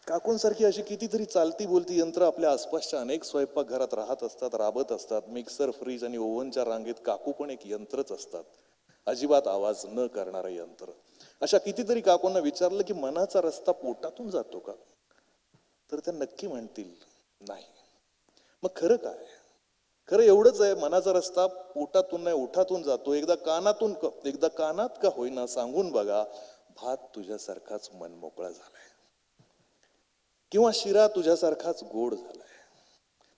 Speaker 1: काकूंसारखी अशी कितीतरी चालती बोलती यंत्र आपल्या आसपासच्या अनेक स्वयंपाकघरात राहत असतात, राबत असतात. मिक्सर, फ्रीज आणि ओव्हनच्या रांगेत काकू पण एक यंत्रच असतात, अजिबात आवाज न करणारं यंत्र. अशा कितीतरी काकूंना विचारलं की मनाचा रस्ता पोटातून जातो का, तर त्या नक्की म्हणतील नाही. मग खरं काय? खरं एवढंच आहे, मनाचा रस्ता पोटातून नाही ओठातून जातो. एकदा कानात का होईना सांगून बघा, भात तुझ्यासारखाच मनमोकळा झालाय किंवा शिरा तुझ्यासारखाच गोड झालाय.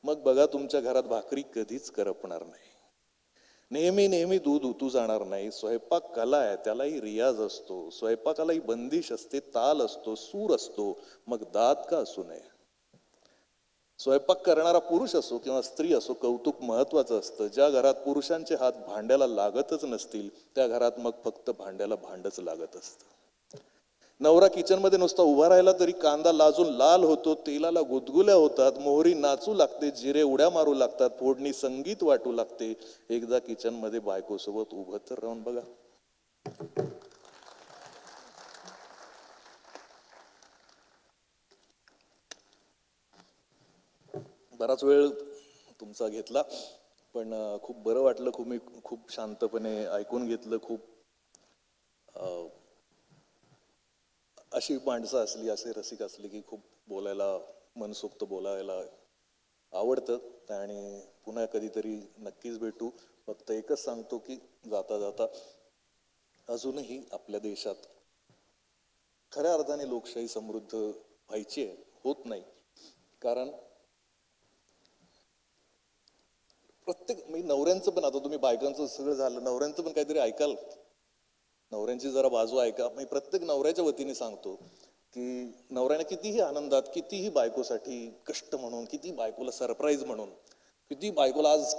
Speaker 1: मग बघा तुमच्या घरात भाकरी कधीच करपणार नाही. नेहमी नेहमी दूध उतू जाणार नाही. स्वयंपाक कला आहे, त्यालाही रियाज असतो. स्वयंपाकालाही बंदिश असते, ताल असतो, सूर असतो, मग दात का असू नये. स्वयंपाक करणारा पुरुष असो किंवा स्त्री असो, कौतुक महत्वाचं असतं. ज्या घरात पुरुषांचे हात भांड्याला लागतच नसतील त्या घरात मग फक्त भांड्याला भांडच लागत असतं. नवरा किचन मध्ये नुसता उभा राहिला तरी कांदा लाजून लाल होतो, तेलाला गुदगुल्या होतात, मोहरी नाचू लागते, जिरे उड्या मारू लागतात, फोडणी संगीत वाटू लागते. एकदा किचन मध्ये बायको सोबत उभं तर राहून बघा. बराच वेळ तुमचा घेतला, पण खूप बरं वाटलं. मी खूप शांतपणे ऐकून घेतलं. खूप अशी माणसं असली, असे रसिक असले की खूप बोलायला, मनसोक्त बोलायला आवडतं. आणि पुन्हा कधीतरी नक्कीच भेटू. फक्त एकच सांगतो की जाता जाता अजूनही आपल्या देशात खऱ्या अर्थाने लोकशाही समृद्ध व्हायची आहे, होत नाही. कारण प्रत्येक नवऱ्यांचं पण, आता तुम्ही बायकांचं सगळं झालं, नवऱ्यांचं पण काहीतरी ऐकाल, नवऱ्यांची जरा बाजू ऐका. मी प्रत्येक नवऱ्याच्या वतीने सांगतो की नवऱ्याने कितीही आनंदात, कितीही बायकोसाठी कष्ट म्हणून, किती बायकोला सरप्राईज म्हणून, किती बायकोला आज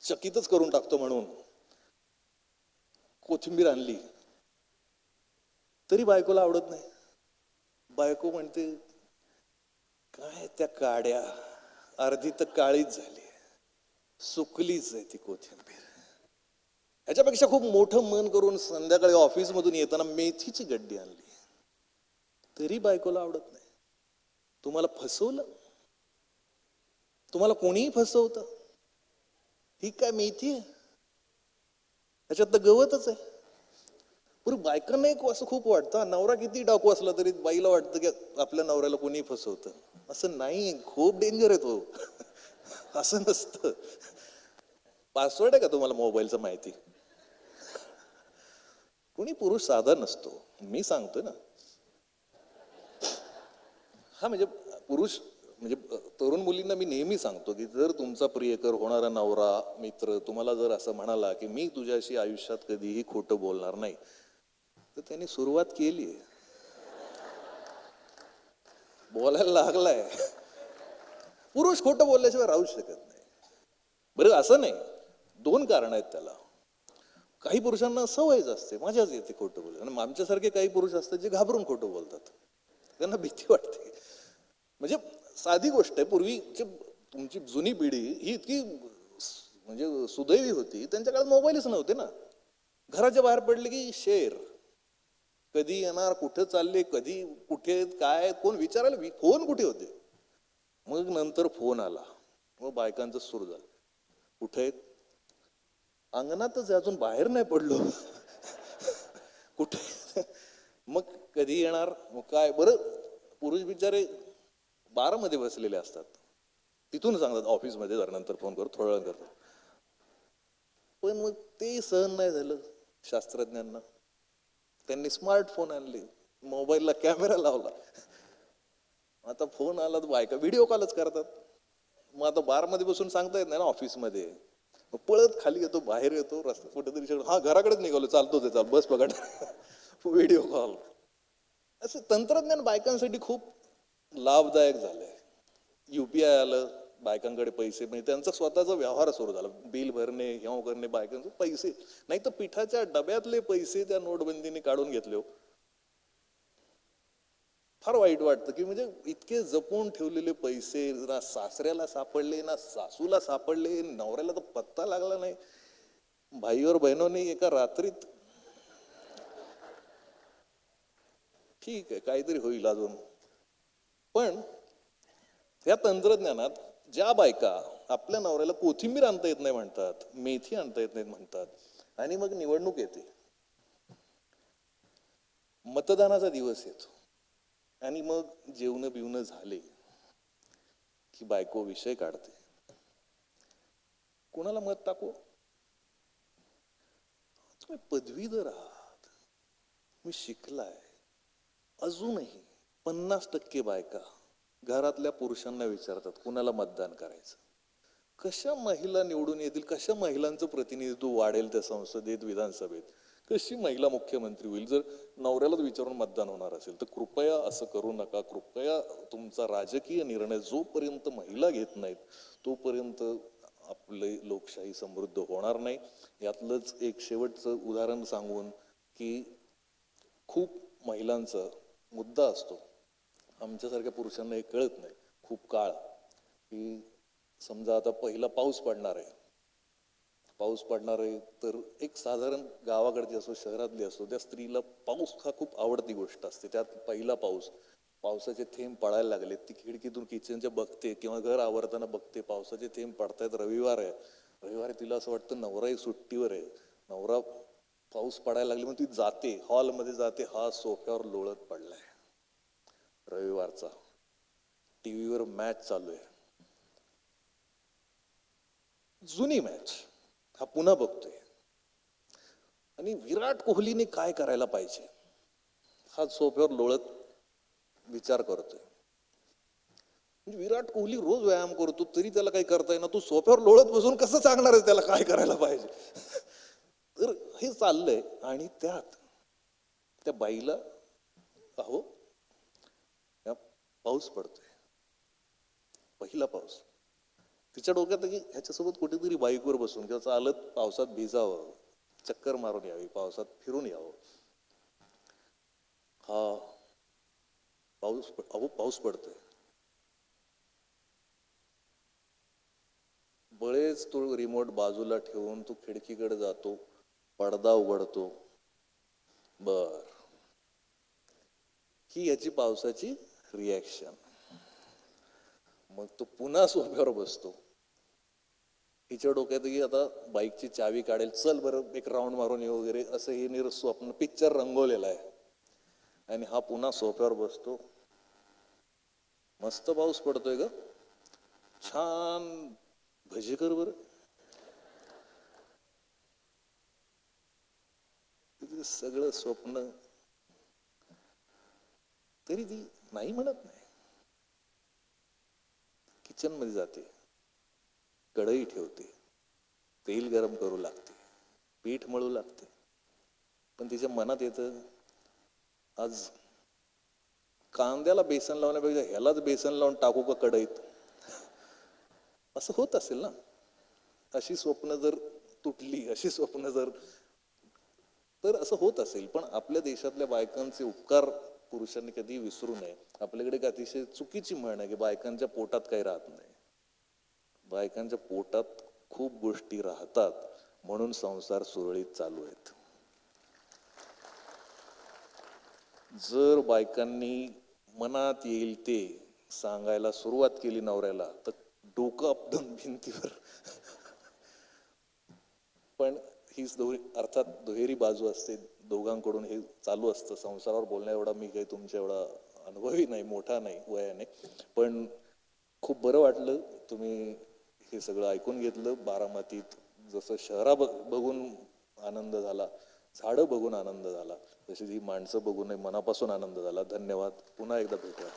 Speaker 1: चकितच करून टाकतो म्हणून कोथिंबीर आणली तरी बायकोला आवडत नाही. बायको म्हणते काय त्या काड्या, अर्धी तर काळीच झाली, सुकलीच आहे ती कोथिंबीर. ह्याच्यापेक्षा खूप मोठं मन करून संध्याकाळी ऑफिस मधून येताना मेथीची गड्डी आणली तरी बायकोला आवडत नाही. तुम्हाला फसवलं, तुम्हाला कोणीही फसवतं. ही काय मेथी आहे, ह्याच्यात तर गवतच आहे. बरं, बायकांना एक असं खूप वाटतं, नवरा किती डाकू असला तरी बाईला वाटतं की आपल्या नवऱ्याला कोणी फसवतं. असं नाही, खूप डेंजर आहे तो. असं नसतं. पासवर्ड आहे का तुम्हाला मोबाईलचा माहिती? कोणी पुरुष साधा नसतो, मी सांगतो ना. हा म्हणजे पुरुष म्हणजे तरुण मुलींना मी नेहमी सांगतो की जर तुमचा प्रियकर, होणारा नवरा, मित्र तुम्हाला जर असं म्हणाला की मी तुझ्याशी आयुष्यात कधीही खोटं बोलणार नाही, तर त्यांनी सुरुवात केली, बोलायला लागलाय. पुरुष खोटं बोलल्याशिवाय राहू शकत नाही. बरं, असं नाही, दोन कारण आहेत त्याला. काही पुरुषांना सवयच असते, मजाच येते खोटं बोलायला. आणि आमच्यासारखे काही पुरुष असतात जे घाबरून खोटं बोलतात, त्यांना भीती वाटते. म्हणजे साधी गोष्ट आहे, पूर्वीची तुमची जुनी पिढी ही इतकी म्हणजे सुदैवी होती, त्यांच्या काळात मोबाईलच नव्हते ना. घराच्या बाहेर पडले की शेर, कधी येणार, कुठे चालले, कधी कुठे काय, कोण विचारायला, फोन कुठे होते. मग नंतर फोन आला, मग बायकांचं सुरू झालं, कुठे अंगणातच अजून बाहेर नाही पडलो. कुठे, मग कधी येणार, मग काय. बरं, पुरुष बिचारे बारामध्ये बसलेले असतात, तिथून सांगतात ऑफिसमध्ये जर नंतर फोन करू, थोडा वेळ करतो. पण मग ते सहन नाही झालं शास्त्रज्ञांना. त्यांनी स्मार्टफोन आणले, मोबाईलला कॅमेरा लावला. आता फोन आला तर बायका व्हिडिओ कॉलच करतात. मग आता बारमध्ये बसून सांगता येत नाही ना ऑफिसमध्ये. पळत खाली येतो, बाहेर येतो, रस्ता कुठेतरी, हा घराकडेच निघालो, चालतो ते, चाल बस पकड. Video call. असं तंत्रज्ञान बायकांसाठी खूप लाभदायक झालंय. युपीआय आलं, बायकांकडे पैसे, म्हणजे त्यांचा स्वतःचा व्यवहार सुरू झाला. बिल भरणे, ह्याव करणे, बायकांचे पैसे. नाही तर पिठाच्या डब्यातले पैसे त्या नोटबंदीने काढून घेतले. फार वाईट वाटतं की म्हणजे इतके जपून ठेवलेले पैसे ना सासऱ्याला सापडले, ना सासूला सापडले, नवऱ्याला तर पत्ता लागला नाही. भाई और बहिणोंनी एका रात्रीत, ठीक आहे काहीतरी होईल अजून. पण या तंत्रज्ञानात ज्या बायका आपल्या नवऱ्याला कोथिंबीर आणता येत नाही म्हणतात, मेथी आणता येत नाही म्हणतात, आणि मग निवडणूक येते, मतदानाचा दिवस येतो, आणि मग जेवण बिवणं झाले की बायको विषय काढते, कोणाला मत टाकू. तुम्ही पदवीधर आहात, मी शिकलाय. अजूनही 50% बायका घरातल्या पुरुषांना विचारतात कुणाला मतदान करायचं. कशा महिला निवडून येतील, कशा महिलांचं प्रतिनिधित्व वाढेल त्या संसदेत, विधानसभेत, कशी महिला मुख्यमंत्री होईल. जर नवऱ्यालाच विचारून मतदान होणार असेल तर कृपया असं करू नका. कृपया तुमचा राजकीय निर्णय जोपर्यंत महिला घेत नाहीत तोपर्यंत आपली लोकशाही समृद्ध होणार नाही. यातलंच एक शेवटचं उदाहरण सांगून की खूप महिलांचा मुद्दा असतो, आमच्यासारख्या पुरुषांना हे कळत नाही खूप काळ, की समजा आता पहिला पाऊस पडणार आहे तर एक साधारण गावाकडची असो शहरातली असो त्या स्त्रीला पाऊस हा खूप आवडती गोष्ट असते. त्यात पहिला पावसाचे थेंब पडायला लागले, ती खिडकीतून किचनच्या बघते किंवा घर आवरताना बघते, पावसाचे थेंब पडतायत, रविवारी तिला असं वाटतं नवराही सुट्टीवर आहे, नवरा पाऊस पडायला लागले मग ती जाते हॉलमध्ये जाते, हा सोफ्यावर लोळत पडलाय, रविवारचा टीव्हीवर मॅच चालू आहे, जुनी मॅच, हा पुन्हा बघतोय आणि विराट कोहलीने काय करायला पाहिजे हा सोफ्यावर लोळत विचार करतोय. म्हणजे विराट कोहली रोज व्यायाम करतो तरी त्याला काही करता येईना, तू सोफ्यावर लोळत बसून कसं सांगणार आहे त्याला काय करायला पाहिजे. तर हे चाललंय आणि त्यात त्या बाईला अहो पाऊस पडतोय, पहिला पाऊस, तिच्या डोक्यात की ह्याच्यासोबत कुठेतरी बाईकवर बसून किंवा चालत पावसात भिजावं, चक्कर मारून यावी, पावसात फिरून यावं. हा पाऊस पडतोय, बळेच तो रिमोट बाजूला ठेवून तो खिडकीकडे जातो, पडदा उघडतो, बर ही याची पावसाची रिॲक्शन. मग तो पुन्हा सोफ्यावर बसतो, हिच्या डोक्यात की आता बाईकची चावी काढेल, चल बरं एक राऊंड मारून येऊ वगैरे, असं हे स्वप्न पिक्चर रंगवलेला आहे. आणि हा पुन्हा सोफ्यावर बसतो, मस्त पाऊस पडतोय ग, छान भजी कर बर. सगळं स्वप्न तरी ती नाही म्हणत नाही. किचन मध्ये जाते, कढई ठेवते, तेल गरम करू लागते, पीठ मळू लागते, पण तिच्या मनात येतं आज कांद्याला बेसन लावण्यापेक्षा ह्यालाच बेसन लावून टाकू का कढईत, असं होत असेल ना. अशी स्वप्न जर तुटली, अशी स्वप्न जर तर असं होत असेल. पण आपल्या देशातल्या बायकांचे उपकार पुरुषांनी कधी विसरू नये. आपल्याकडे एक अतिशय चुकीची म्हण आहे की बायकांच्या पोटात काही राहत नाही. बायकांच्या पोटात खूप गोष्टी राहतात, म्हणून संसार सुरळीत चालू आहेत. जर बायकांनी मनात येईल ते सांगायला सुरुवात केली नवऱ्याला तर डोकं आपटून भिंतीवर. पण हीच अर्थात दुहेरी बाजू असते, दोघांकडून हे चालू असतं. संसारावर बोलण्या एवढा मी काही तुमच्या एवढा अनुभवी नाही, मोठा नाही वयाने, पण खूप बरं वाटलं तुम्ही हे सगळं ऐकून घेतलं. बारामतीत जसं शहरा बघून आनंद झाला, झाडं बघून आनंद झाला, तशी ही माणसं बघूनही मनापासून आनंद झाला. धन्यवाद. पुन्हा एकदा भेटूया.